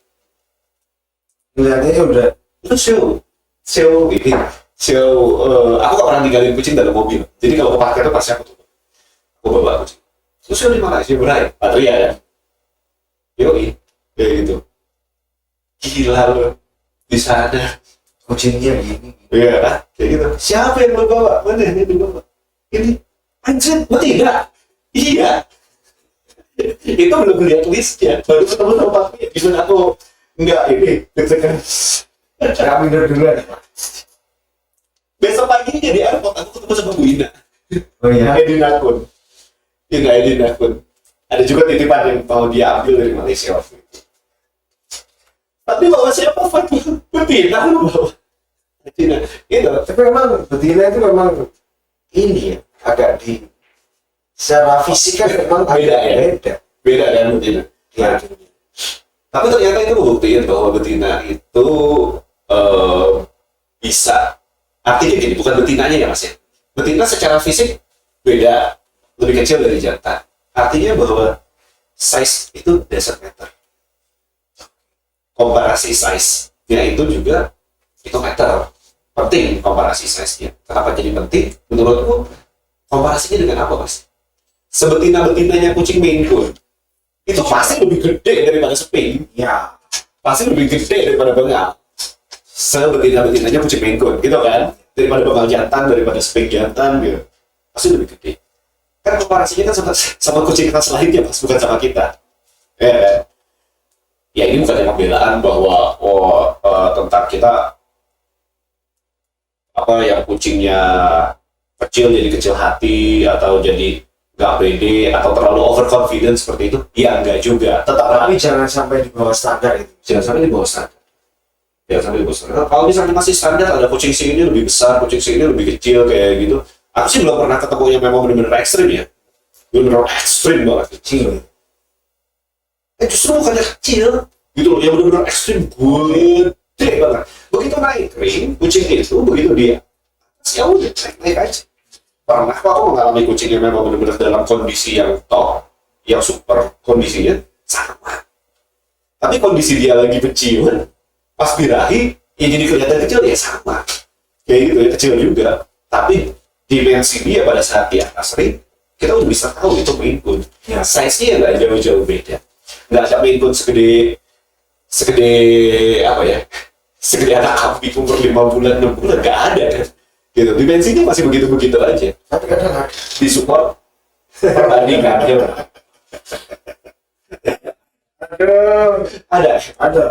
Lihatnya udah Itu show ini, aku gak pernah ninggalin kucing dalam mobil. Jadi kalau ke parkir itu pasti aku bawa kucing. Terus show di Malaysia, berai, Patria ya. Yoi, kayak gitu. Gila loh, di sana. kucingnya gini. Iya kan? Kayak gitu. Siapa yang lo bawa? Mana yang lo bawa? Ini. Anjir, tidak. Iya. Itu belum lihat listnya. Baru ketemu sama Patria. Gimana aku enggak ini deg-degan. Nggak minder duluan. Besok paginya di airport aku ketemu sama Bu Ina. Oh iya. Edin akun. Ya nggak Edin akun. Ada juga titipan yang mau dia ambil dari Malaysia waktu itu. Tapi bawa siapa? Betina lu bawa. Betina. Gitu. Tapi memang betina itu memang ini ya, agak di secara fisik kan memang Beda agak ya? beda. Beda dengan betina. Ya. Tapi ternyata itu membuktikan bahwa betina itu bisa. Artinya gini, bukan betinanya ya mas ya. Betina secara fisik beda, lebih kecil dari jantan. Artinya bahwa size itu doesn't matter. Komparasi size-nya itu juga itu matter. Penting komparasi size-nya. Kenapa jadi penting? Menurutmu komparasinya dengan apa mas? Sebetina-betinanya kucing Maine Coon itu pasti lebih gede daripada Sphinx. Ya. Pasti lebih gede daripada bengal. Sebetina-betinanya kucing Maine Coon, gitu kan? Daripada bengal jantan, daripada Sphinx jantan, gitu. Pasti lebih gede. Kan komparasinya kan sama kucing ras lainnya, mas, bukan sama kita. Ya kan? Ya ini bukan pembelaan bahwa tentang kita apa yang kucingnya kecil jadi kecil hati atau jadi nggak pede atau terlalu overconfident seperti itu. Ya enggak juga. Tetap Tapi jangan sampai di bawah standar itu. jangan sampai di bawah standar. Jangan sampai di bawah standar. Kalau misalnya masih standar, ada kucing sini lebih besar, kucing sini lebih kecil kayak gitu. Aku sih belum pernah ketemu yang memang benar-benar ekstrim ya. Benar-benar ekstrim banget. Kecil. justru bukannya kecil gitu loh, yang benar-benar ekstrim gede banget. Begitu naik ring, kucing itu begitu dia ya udah naik aja. Pernah kok aku mengalami kucing yang memang benar-benar dalam kondisi yang top, yang super, kondisinya sama. Tapi kondisi dia lagi pensiun, pas birahi, ya jadi kelihatan kecil ya sama. Kayak gitu ya, kecil juga. Tapi dimensi dia pada saat di atas ring, kita udah bisa tahu itu Maine Coon. Ya, size-nya nggak jauh-jauh beda. Nggak ada Maine Coon segede apa ya? Segede anak kambing umur 5 bulan, 6 bulan, nggak ada kan. Gitu, dimensinya masih begitu-begitu aja. Tapi kadang Disupport perbandingannya. ada.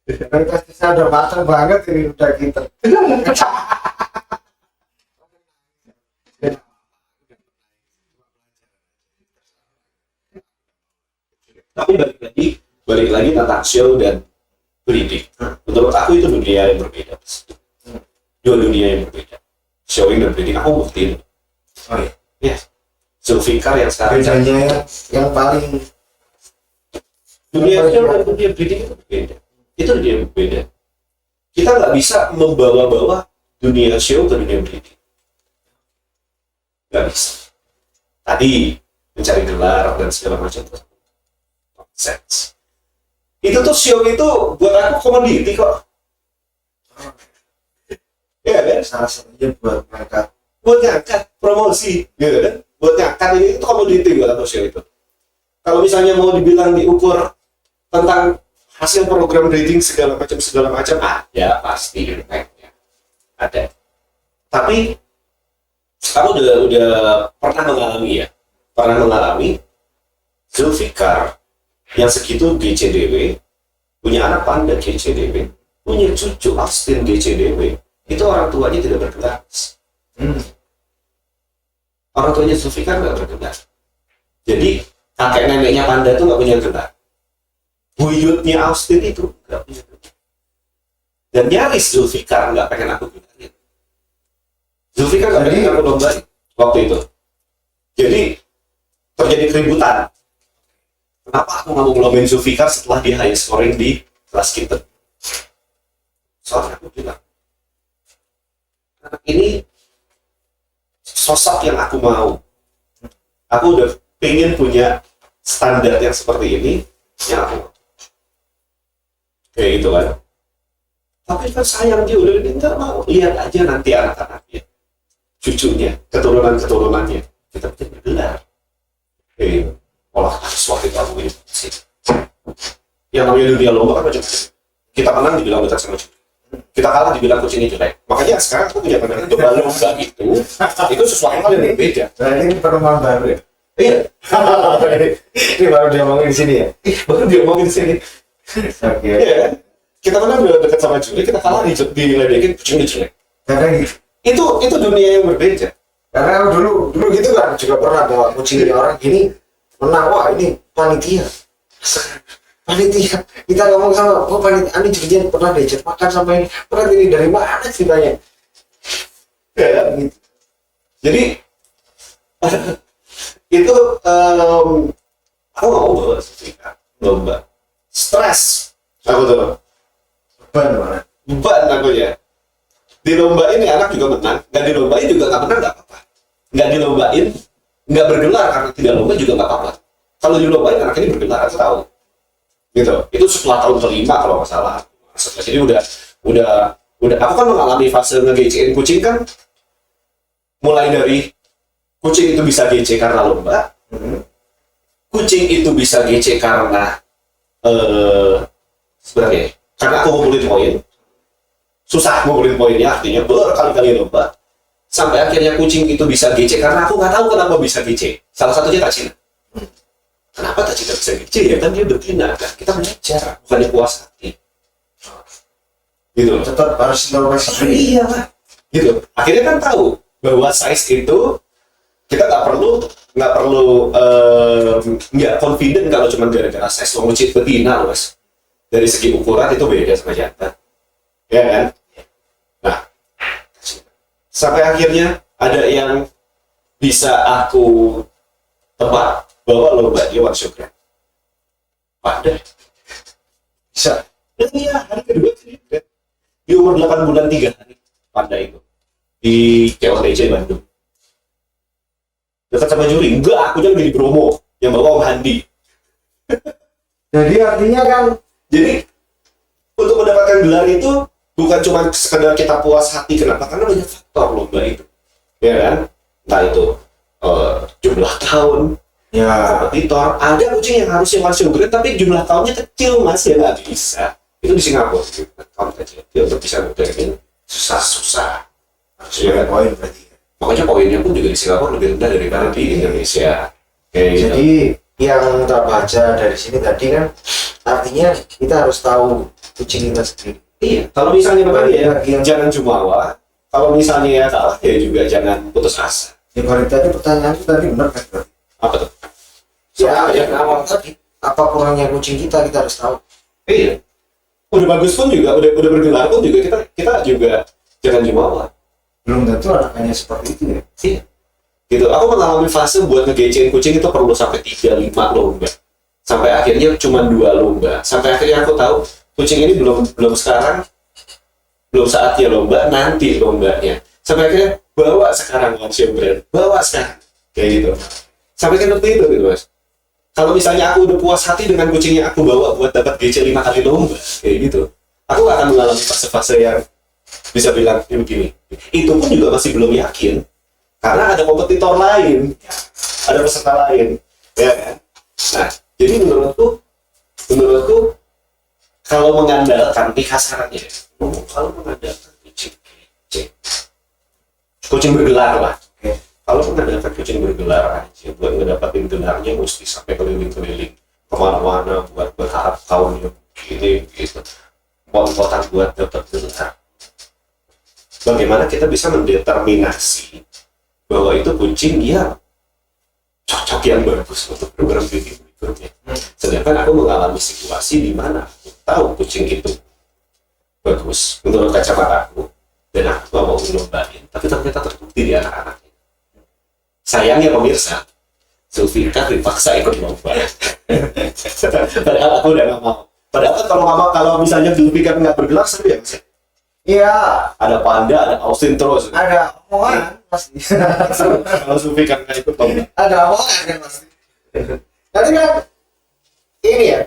Dan kasih udah matang banget ini udah kita. Tapi balik lagi tentang show dan breeding. Menurut aku itu dunia yang berbeda. Dua dunia yang berbeda. Showing dan breeding aku buktiin. Oh iya. Yes. Zulfikar yang sekarang Bedanya yang paling dunia show dan dunia breeding itu berbeda. Itu dunia yang berbeda. Kita nggak bisa membawa-bawa dunia show ke dunia breeding. Nggak bisa. Tadi mencari gelar dan segala macam itu sense. Itu tuh show itu buat aku komoditi kok. Ya kan? salah satunya buat mereka. Buat ngangkat promosi, gitu kan? Buat ngangkat ini itu komoditi buat aku show itu. Kalau misalnya mau dibilang diukur tentang hasil program breeding segala macam ya pasti impactnya ada. Tapi aku udah pernah mengalami Zulfikar yang segitu GCDW, punya anak panda GCDW, punya cucu Austin GCDW, itu orang tuanya tidak bergegas. Orang tuanya Zulfikar nggak bergegas. Jadi kakek neneknya panda itu nggak punya gelar. Buyutnya Austin itu nggak punya gelar. Dan nyaris Zulfikar nggak pengen aku gelarin. Zulfikar nggak pengen aku lombain waktu itu. Jadi terjadi keributan. Kenapa aku nggak mau ngelombain Zulfikar setelah dia high scoring di kelas kita? Soalnya aku bilang, anak ini sosok yang aku mau. Aku udah pengen punya standar yang seperti ini, yang aku mau. Kayak gitu kan. Tapi kan sayang dia udah nggak mau. Lihat aja nanti anak-anaknya, cucunya, keturunan-keturunannya. Kita bikin bergelar. Olah waktu itu aku ini sih. Yang namanya dunia lomba kan macam-macam. Kita menang dibilang betul sama cucu. Kita kalah dibilang kucingnya jelek. Makanya sekarang aku punya pandangan lomba itu sesuatu hal yang berbeda. Nah ini perumahan baru ya? Iya. Ini baru dia ngomongin di sini ya? Baru dia ngomongin di sini. Oke. Iya kan? Kita menang udah dekat sama Juli, kita kalah diledekin kucingnya jelek. Karena gitu. Itu dunia yang berbeda. Karena dulu gitu kan juga pernah bawa kucingnya orang gini menang, wah ini panitia. Kita ngomong sama panitia, ini janjian pernah diajak makan sampai pernah ini dari mana ceritanya? Ya, gitu. Jadi itu aku mau bawa sertifikat lomba stres aku tuh beban aku ya. Di lomba ini anak juga menang, nggak dilombain juga nggak menang nggak apa-apa. Nggak dilombain, nggak bergelar karena tidak lomba juga nggak apa-apa. Kalau dilombain anak ini bergelar, aku tahu. Gitu. Itu setelah tahun kelima kalau nggak salah. Jadi udah aku kan mengalami fase nge-GC-in kucing kan, mulai dari kucing itu bisa GC karena lomba, kucing itu bisa GC karena sebenarnya karena aku ngumpulin poin, susah ngumpulin poinnya, artinya berkali-kali lomba, sampai akhirnya kucing itu bisa GC karena aku nggak tahu kenapa bisa GC. Salah satunya tak Cina. Kenapa tak Cina bisa GC ya? Kan dia betina kan, kita belajar, bukannya puas hati. Gitu loh. Tetap harus inovasi. Iya lah. Gitu. Akhirnya kan tahu bahwa size itu kita nggak perlu confident kalau cuma gara-gara size lo ngecit betina loh mas. Dari segi ukuran itu beda sama jantan, ya kan? Nah, sampai akhirnya ada yang bisa aku tebak bahwa lomba dia one show grand. Panda. Bisa. Dan iya, hari kedua sih. Di umur 8 bulan 3 hari. Panda itu. Di COTC Bandung. Dekat sama juri. Enggak, aku lagi di Bromo. Yang bawa Om Handi. Jadi artinya kan, Jadi, untuk mendapatkan gelar itu bukan cuma sekedar kita puas hati. Kenapa? Karena banyak faktor lomba itu. Ya kan? Entah itu jumlah tahun, ya kompetitor. Ada kucing yang harusnya masuk grade tapi jumlah tahunnya kecil, Mas, ya nggak bisa. Itu di Singapura tahun kecil. Dia untuk bisa ngeklaim susah. harus poin berarti. Makanya poinnya pun juga di Singapura lebih rendah daripada di Indonesia. Kayak gitu. Jadi yang terbaca dari sini tadi kan, artinya kita harus tahu kucing kita sendiri. Iya, kalau misalnya tadi ya, Yang- jangan jumawa. Kalau misalnya ya kalah ya juga jangan putus asa. Ya kalau tadi pertanyaan itu tadi benar kan? Bro? Apa tuh? Ya, Soalnya yang awal tadi, apa kurangnya kucing kita harus tahu. iya. Udah bagus pun juga, udah bergelar pun juga kita juga jangan jumawa. Belum tentu anaknya seperti itu ya. Iya. Gitu. Aku mengalami fase buat ngegecein kucing itu perlu sampai 3-5 lomba. Sampai akhirnya cuma 2 lomba. Sampai akhirnya aku tahu kucing ini belum sekarang, belum saatnya lomba, nanti lombanya. Sampai akhirnya bawa sekarang langsung brand, bawa sekarang. Kayak gitu. Sampai kan seperti itu gitu, Mas. Kalau misalnya aku udah puas hati dengan kucing yang aku bawa buat dapat GC 5 kali lomba, kayak gitu. Aku gak akan mengalami fase-fase yang bisa bilang ini begini. Itu pun juga masih belum yakin. Karena ada kompetitor lain, ada peserta lain, ya kan? Nah, jadi menurutku kalau mengandalkan di kasarannya, kalau mengandalkan kucing bergelar lah. Kalau mengandalkan kucing bergelar aja buat ngedapatin gelarnya mesti sampai keliling-keliling kemana-mana buat berharap tahunnya begini gitu. Pot-potan buat dapat gelar. Bagaimana kita bisa mendeterminasi bahwa itu kucing yang cocok yang bagus untuk program breeding berikutnya. Sedangkan aku mengalami situasi di mana aku tahu kucing itu bagus menurut kacamata aku dan aku gak mau ngelombain, tapi ternyata terbukti di anak-anaknya. Sayangnya pemirsa, Zulfikar dipaksa ikut lomba. Padahal aku udah gak mau. Padahal kalau misalnya Zulfikar nggak bergelar seru ya Mas. Iya, Ada Panda, ada Austin terus. ada omongan pasti. Kalau Zulfikar nggak ikut lomba. Ada omongan kan pasti. Nanti kan ini ya,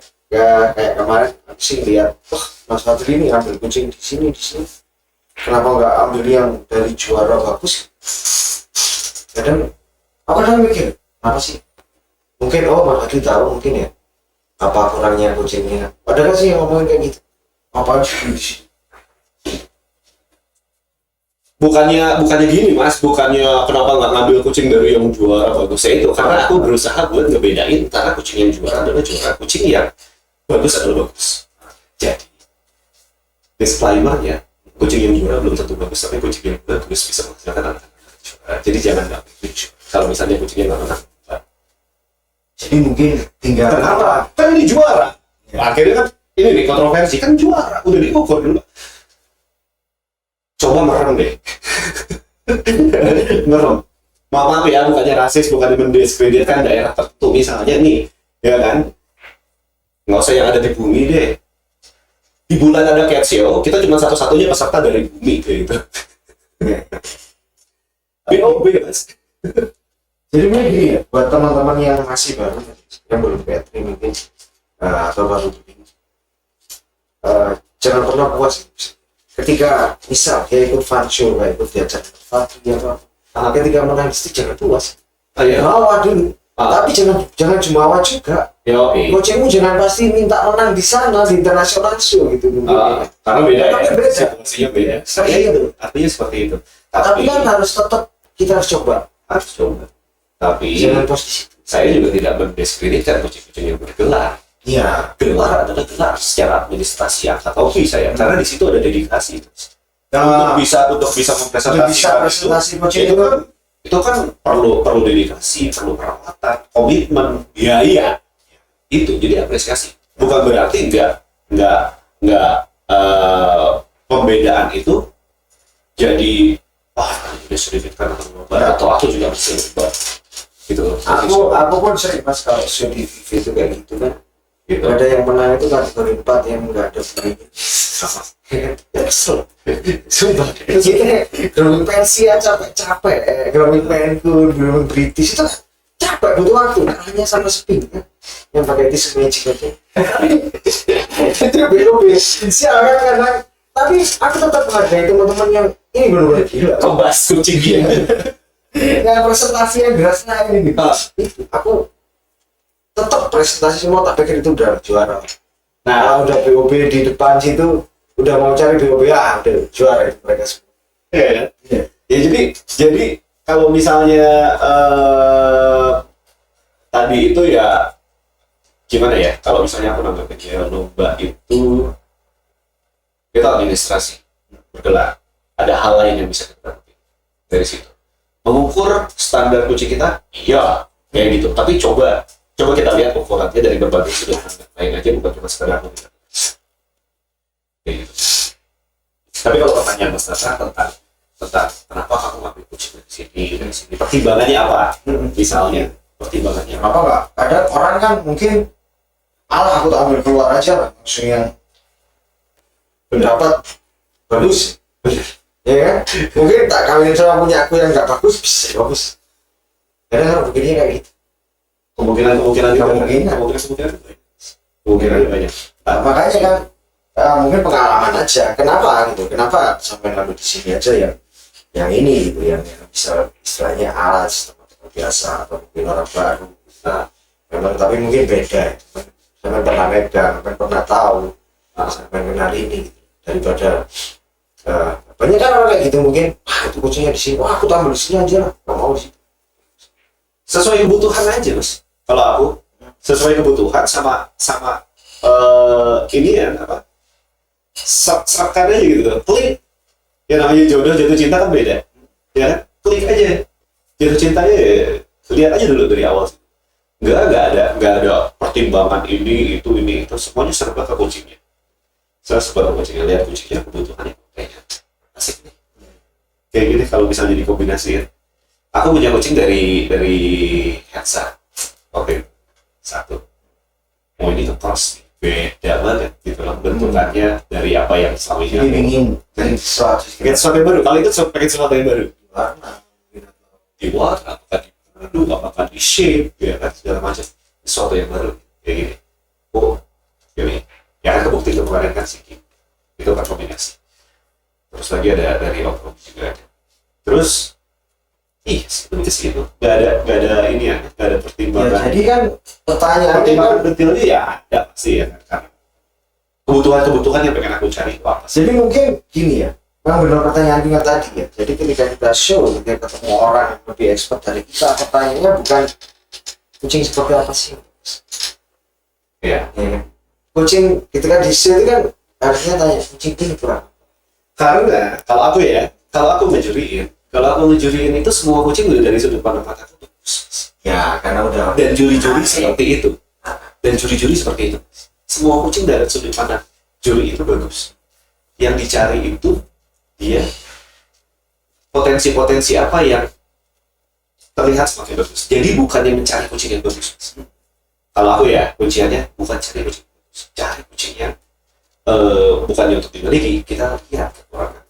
kayak kemarin aku sih lihat, wah Mas Fadli ini ambil kucing di sini. Kenapa nggak ambil yang dari juara bagus? Kadang aku mikir, apa sih? Mungkin Mas Fadli tahu mungkin ya, apa kurangnya kucingnya? Padahal sih yang ngomongin kayak gitu. Apa sih di sini? Bukannya gini Mas, bukannya kenapa nggak ngambil kucing dari yang juara bagus itu, karena aku berusaha buat ngebedain antara kucing yang juara adalah juara, kucing yang bagus adalah bagus. Jadi disclaimer-nya, kucing yang juara belum tentu bagus, tapi kucing yang bagus bisa menghasilkan anak-anak juara. Jadi jangan ngambil kucing kalau misalnya kucingnya nggak menang. Jadi mungkin tinggal Kenapa? Kan ini juara. Akhirnya kan ini nih kontroversi, kan juara udah diukur dulu. Coba merem deh. Merem. Maaf ya, bukannya rasis, bukannya mendiskreditkan daerah tertentu misalnya nih, ya kan? Nggak usah yang ada di bumi deh. Di bulan ada cat show, kita cuma satu-satunya peserta dari bumi kayak gitu. BOB Mas. Jadi mungkin gini ya, buat teman-teman yang masih baru, yang belum Petri mungkin, atau baru begini, jangan pernah puas. Ketika misal dia ikut fun show, ikut diajak fun, ketika menangis itu jangan puas. Bawa dulu, tapi jangan jumawa juga. Kucingmu jangan pasti minta menang di sana di internasional show gitu. Karena beda ya, Tapi beda. situasinya beda. Iya, Itu, artinya seperti itu. Tapi kan harus tetap kita harus coba. harus coba. Tapi Jangan posisi. saya juga tidak mendiskreditkan kucing-kucing yang bergelar. Iya. Gelar adalah gelar secara administrasi yang tahu bisa ya, karena di situ ada dedikasi. Nah, Untuk bisa mempresentasikan presentasi kucing itu kan perlu dedikasi, perlu perawatan, komitmen, biaya. Itu jadi apresiasi. Bukan berarti pembedaan itu jadi udah sedikit karena atau aku juga bisa berubah gitu. aku pun sering Mas kalau show di TV itu kayak gitu kan, gitu. Ada yang menang itu kategori 4 yang nggak ada belinya. Sama. Kesel. Sumpah. Kita grooming Persia capek-capek, grooming Penkun, grooming British itu capek butuh waktu. Hanya sama spin kan, yang pakai tisu magic aja. Itu beda. Siaran karena tapi aku tetap menghargai teman-teman yang ini benar-benar gila. Kebas kucing dia. Yang presentasi yang derasnya ini gitu. Itu aku tetap presentasi semua tak pikir itu udah juara. Nah, udah BOB di depan situ udah mau cari BOB ya udah juara itu mereka semua. Iya. Ya jadi kalau misalnya tadi itu ya gimana ya? Kalau misalnya aku nanggapinnya lomba itu administrasi bergelar. Ada hal lain yang bisa kita dapetin dari situ. Mengukur standar kucing kita, iya kayak gitu. Tapi coba kita lihat ukurannya dari berbagai sudut lain aja, bukan cuma sekedar kucing. Kayak gitu. Tapi kalau pertanyaan Mas Tata tentang kenapa kamu ngambil kucing dari sini, pertimbangannya apa? Misalnya pertimbangannya Apa enggak? Ada orang kan mungkin aku tak ambil keluar aja lah, langsung yang pendapat bagus, ya kan? Mungkin tak kawin sama punya aku yang nggak bagus, bisa bagus. Kadang orang begini kayak gitu. kemungkinan banyak. Nah, makanya kan mungkin pengalaman aja. Kenapa gitu? Kenapa sampai ngambil di sini aja yang ini gitu, yang bisa istilahnya alat teman-teman biasa atau mungkin orang baru. Nah, memang tapi mungkin beda. Sampai pernah megang, sampai pernah tahu, sampai kenal ini gitu. Daripada banyak kan orang kayak gitu mungkin itu kucingnya di sini, wah aku tampil di sini aja lah, nggak mau sih. Sesuai kebutuhan aja Mas. Kalau aku sesuai kebutuhan sama ini ya apa? Serkan aja gitu, klik. Ya namanya jodoh jatuh cinta kan beda, ya kan? Klik aja. Jatuh cintanya ya, lihat aja dulu dari awal. Nggak ada pertimbangan ini itu semuanya serba ke kucingnya. Saya serba ke kucingnya, lihat kucingnya kebutuhannya kayaknya asik nih. Kayak gini kalau misalnya dikombinasiin. Aku punya kucing dari Hetsa. Oke, satu. Oh ini terus beda banget gitu loh bentukannya dari apa yang selama ini. Ingin sesuatu yang baru. Kali itu pengen sesuatu yang baru. warna, Di warna, apakah di bentuk, apakah di shape, ya kan segala macam. Sesuatu yang baru kayak gini. Oh, gini. Ya kan kebukti itu kemarin kan sih. Itu kan kombinasi. Terus lagi ada dari Om juga. Terus lebih ke situ. Gak ada ini ya, gak ada pertimbangan. Ya, jadi kan pertanyaannya detailnya ya ada pasti ya kan. Kebutuhan yang pengen aku cari itu apa sih? jadi mungkin gini ya, memang benar pertanyaan kita tadi ya. Jadi ketika kita show, kita ketemu orang yang lebih expert dari kita, pertanyaannya bukan kucing seperti apa sih? Ya. Ya. Kucing ketika di show itu kan harusnya tanya kucing ini kurang. Karena kalau aku ngejuriin itu semua kucing udah dari sudut pandang mataku bagus. Ya karena udah. Dan juri-juri seperti itu. Semua kucing dari sudut pandang juri itu bagus. Yang dicari itu dia potensi-potensi apa yang terlihat semakin bagus. Jadi bukan yang mencari kucing yang bagus. Kalau aku ya kunciannya bukan cari kucing bagus, cari kucing yang bukannya untuk dimiliki, kita lihat kekurangan,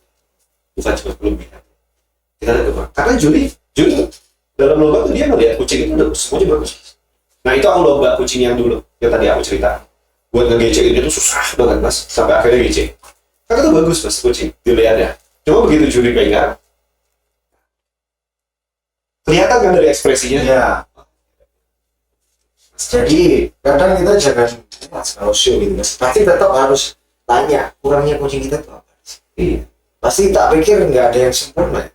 bukan cuma kelebihan. Kita lihat kekurangan. Karena juri dalam lomba tuh dia melihat kucing itu udah semuanya bagus. Nah itu aku lomba kucing yang dulu yang tadi aku cerita. Buat ngegecek ini tuh susah banget Mas, sampai akhirnya gecek. Karena itu bagus Mas kucing dilihatnya. Cuma begitu juri pegang, kelihatan kan dari ekspresinya. Ya. Jadi kadang kita jangan kalau show gitu kan, pasti tetap harus tanya kurangnya kucing kita tuh apa sih? Iya. Pasti tak pikir nggak ada yang sempurna.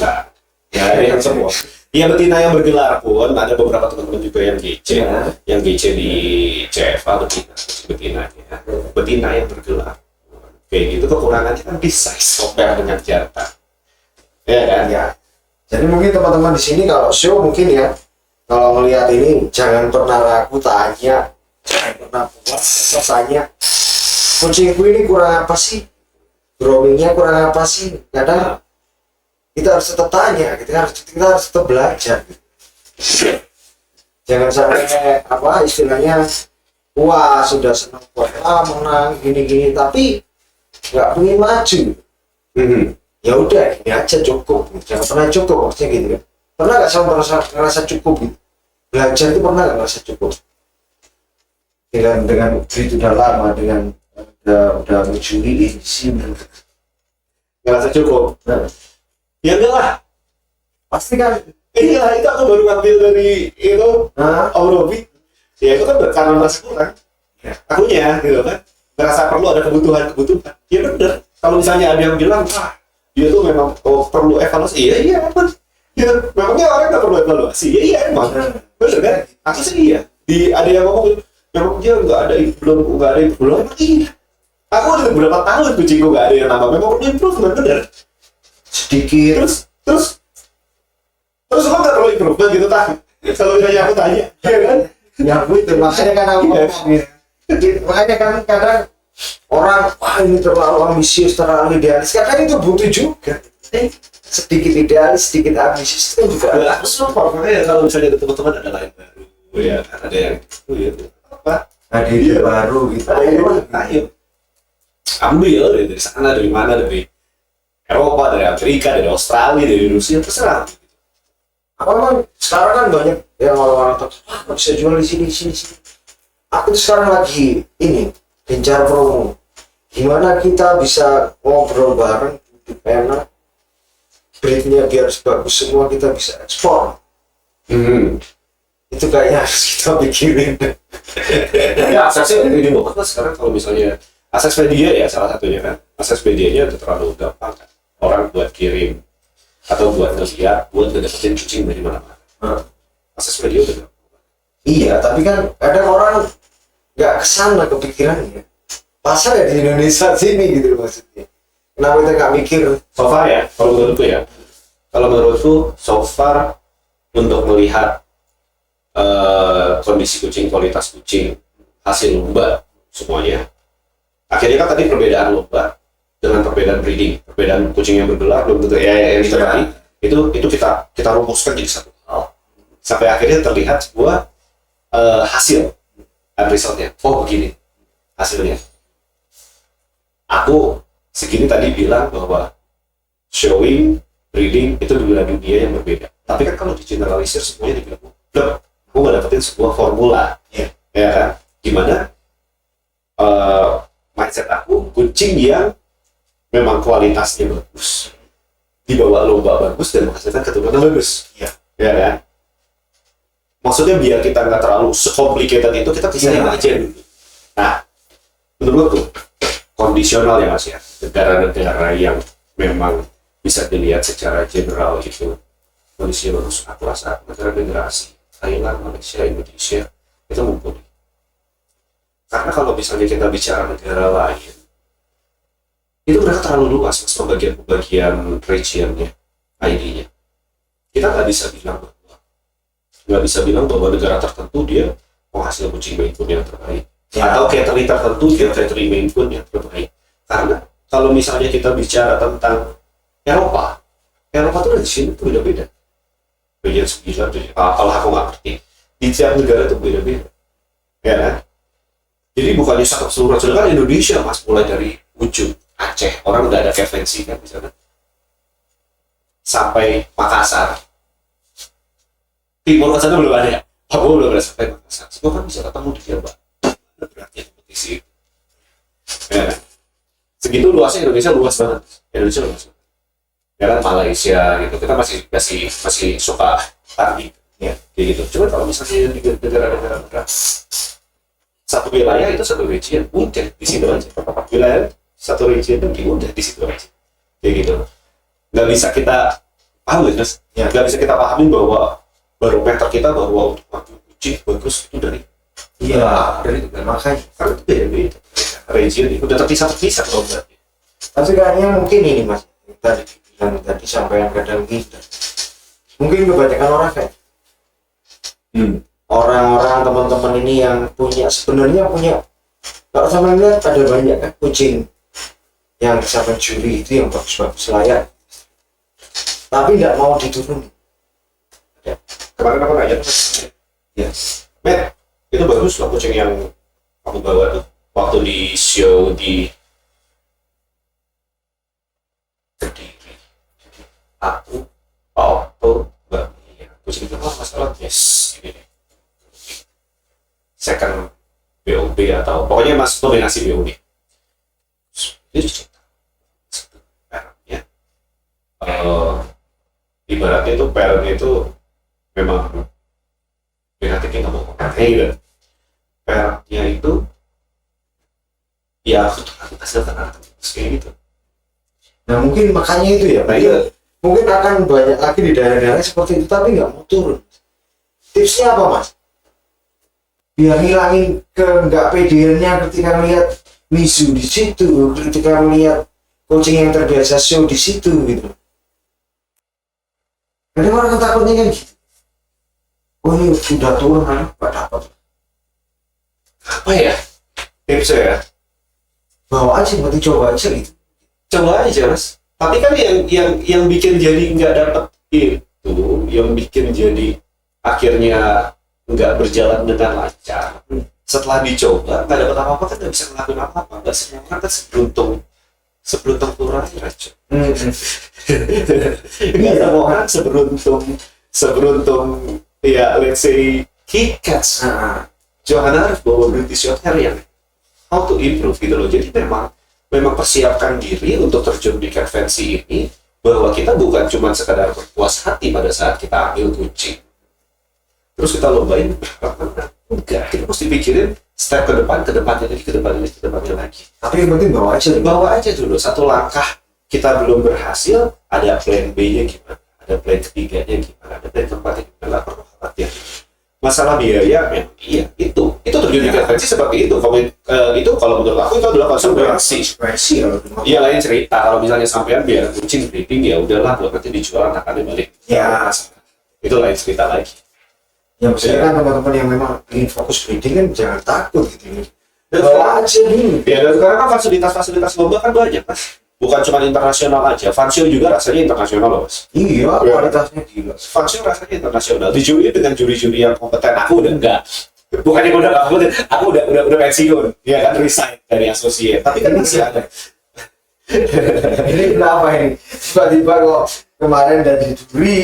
Nah, ya ada yang semua. Iya betina yang bergelar pun ada beberapa teman-teman juga yang GC, yang GC di CFA betina yang bergelar. Kayak gitu kekurangannya kan bisa compare dengan jantan. Ya kan? Ya. Jadi mungkin teman-teman di sini kalau show mungkin ya, kalau melihat ini jangan pernah ragu tanya, jangan pernah puas tanya kucingku ini kurang apa sih, groomingnya kurang apa sih. Kadang kita harus tetap tanya, kita harus tetap belajar. Jangan sampai apa istilahnya puas, sudah senang buat menang gini-gini, tapi nggak pengen maju. Ya udah ini aja cukup, jangan pernah cukup maksudnya gitu kan. Pernah nggak sama ngerasa cukup gitu? Belajar itu pernah nggak ngerasa cukup? Dengan duit udah lama, dengan udah mencuri di sini, ngerasa cukup. nah, Ya enggak lah. pasti kan. Iya, itu aku baru ngambil dari itu Om Robi. Ya itu kan karena merasa kurang. Ya. Akunya gitu kan. Merasa perlu ada kebutuhan. Ya bener. Kalau misalnya ada yang bilang, dia tuh memang perlu evaluasi. Iya emang. Ya memangnya orang nggak perlu evaluasi. Iya emang. Bener kan? Aku sih iya. Ada yang ngomong, memang dia nggak ada belum emang iya. Aku udah beberapa tahun kucingku nggak ada yang nambah. Memang perlu improvement bener. Sedikit. Terus lo nggak perlu improvement gitu tak? Kalau misalnya aku tanya, ya kan? Ya itu makanya kan aku ngomong gitu. Makanya kan kadang orang wah ini terlalu ambisius, terlalu idealis. Kadang itu butuh juga. Sedikit idealis, sedikit ambisius itu juga. Aku suka makanya kalau misalnya ada teman-teman ada lain baru, ya kan ada yang ya apa? Ada ide baru gitu. Ayo, ambil dari sana, dari mana, dari Eropa, dari Amerika, dari Australia, dari Rusia, terserah. Apa kan sekarang kan banyak yang orang-orang tahu, nggak bisa jual di sini. Aku tuh sekarang lagi ini gencar promo. Gimana kita bisa ngobrol bareng, duduk enak, breednya biar bagus semua, kita bisa ekspor. Itu kayaknya harus kita pikirin. Ya aksesnya ini banget lah sekarang kalau misalnya akses media ya salah satunya kan, akses medianya udah terlalu gampang kan. Orang buat kirim atau buat ngeliat, buat ngedapetin kucing dari mana-mana. Akses media udah gampang. Iya, tapi kan kadang orang nggak kesana kepikirannya. Pasar ya di Indonesia sini gitu loh maksudnya. Kenapa kita nggak mikir? So far ya, kalau menurutku so far untuk melihat kondisi kucing, kualitas kucing, hasil lomba semuanya. Akhirnya kan tadi perbedaan lomba dengan perbedaan breeding, perbedaan kucing yang bergelar belum tentu yang tadi itu kita rumuskan jadi satu hal sampai akhirnya terlihat sebuah hasil dan resultnya. Oh begini hasilnya. Aku segini tadi bilang bahwa showing, breeding itu dua dunia yang berbeda. Tapi kan kalau di generalisir semuanya dibilang, aku nggak dapetin sebuah formula, ya kan? Gimana mindset aku kucing yang memang kualitasnya bagus, dibawa lomba bagus dan menghasilkan keturunan bagus, ya kan? Maksudnya biar kita nggak terlalu complicated itu, kita bisa aja dulu. Nah, menurutku kondisional ya mas ya, negara-negara yang memang bisa dilihat secara general itu kondisinya bagus. Aku rasa negara-negara Asia, Thailand, Malaysia, Indonesia itu mumpuni. Karena kalau misalnya kita bicara negara lain, itu mereka terlalu luas mas pembagian regionnya, ID-nya. Kita nggak bisa bilang bahwa negara tertentu dia penghasil kucing Maine Coon yang terbaik, atau cattery tertentu dia cattery Maine Coon yang terbaik. Karena kalau misalnya kita bicara tentang Eropa tuh dari sini tuh beda-beda. Bagian 9, kalau aku nggak ngerti, di tiap negara itu beda-beda, ya kan? Jadi bukannya satu keseluruhan, sedangkan Indonesia mas mulai dari ujung Aceh, orang udah ada frevensi kan misalnya, sampai Makassar, timur ke sana belum ada ya, Papua belum ada sampai Makassar, semua kan bisa ketemu di Jawa. Beratnya kompetisi, ya kan? Segitu luasnya Indonesia luas banget, ya kan Malaysia gitu, kita masih suka tadi, ya kayak gitu. Cuma kalau misalnya di negara-negara satu wilayah itu satu region, udah di situ aja. Wilayah satu region itu udah di situ aja. Kayak gitu. Nggak bisa kita paham terus. Ya. Nggak bisa kita pahamin bahwa barometer kita bahwa untuk makan kucing bagus itu dari dari negara. Makanya karena itu beda-beda. Region itu udah terpisah kalau berarti. Tapi kayaknya mungkin ini mas, tadi sampai yang kadang gitu. Mungkin kebanyakan orang kayak orang-orang teman-teman ini yang sebenarnya punya, kalau sama lihat ada banyak kan kucing yang bisa mencuri itu yang bagus-bagus layak, tapi nggak mau diturunin. Kemarin aku nanya, Ya, Matt, itu bagus loh kucing yang aku bawa tuh waktu di show di Kediri. Aku, Pak Okto, Mbak Mia. Aku cerita, oh masalah yes, ini nih. Second BOB atau pokoknya mas nominasi BOB. Itu cerita. Perannya, ibaratnya itu perannya itu memang kreatifnya nggak mau ngomong gitu. Perannya itu ya aku tuh hasilkan anak kayak gitu. Nah mungkin makanya itu ya, mungkin akan banyak lagi di daerah-daerah seperti itu tapi nggak mau turun. Tipsnya apa mas? Biar ngilangin nggak pedeannya ketika melihat misu di situ, ketika melihat coaching yang terbiasa show di situ gitu. Ada orang takutnya kan gitu. Oh ini udah turun kan, nggak dapat. Apa ya tipsnya ya? Bawa aja, berarti coba aja gitu. Coba aja mas. Tapi kan yang bikin jadi nggak dapet itu, yang bikin jadi akhirnya nggak berjalan dengan lancar. Setelah dicoba nggak dapat apa-apa kan nggak bisa ngelakuin apa-apa. Nggak semua orang kan seberuntung peluru racun. Nggak semua orang seberuntung ya let's say Kikats. Johanna harus bawa British Short Hair yang how to improve gitu loh. Jadi memang persiapkan diri untuk terjun di konvensi ini, bahwa kita bukan cuma sekadar berpuas hati pada saat kita ambil kucing terus kita lombain enggak, kita mesti pikirin step ke depannya lagi. Tapi yang penting bawa aja Dulu satu langkah kita belum berhasil, ada plan B-nya gimana, ada plan ketiganya gimana, ada plan keempatnya gimana. Nggak perlu khawatir masalah biaya. Memang iya, itu terjun di konvensi seperti itu. Itu kalau menurut aku itu adalah konsekuensi. Iya, lain cerita kalau misalnya sampean biar kucing breeding ya udahlah, buat nanti dijual anakannya balik. Ya, itu lain cerita lagi. Ya maksudnya kan teman-teman yang memang ingin fokus breeding kan jangan takut gitu. Bawa aja dulu. Ya, dan sekarang kan fasilitas lomba kan banyak mas. Bukan cuma internasional aja, Fansio juga rasanya internasional loh mas. Iya, kualitasnya gila. Fansio rasanya internasional. Dijuri dengan juri-juri yang kompeten. Aku udah enggak. Bukannya udah enggak kompeten, aku udah pensiun. Ya kan, resign dari associate. Tapi kan masih ada. Ini kenapa ini? Tiba-tiba kok kemarin dari juri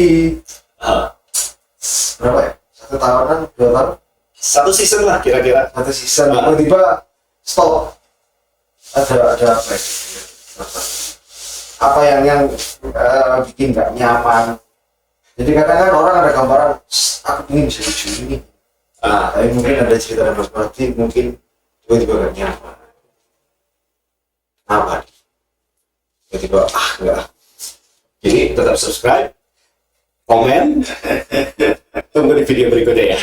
berapa ya? 1 tahunan, 2 tahun? 1 season lah kira-kira. 1 season. Tiba-tiba stop. Ada apa ya? Apa yang bikin nggak nyaman. Jadi kadang kan orang ada gambaran aku ingin bisa di juri nih, tapi mungkin ada cerita dan berarti mungkin tiba-tiba nggak nyaman. Apa tiba-tiba enggak. Jadi tetap subscribe, komen, tunggu di video berikutnya ya.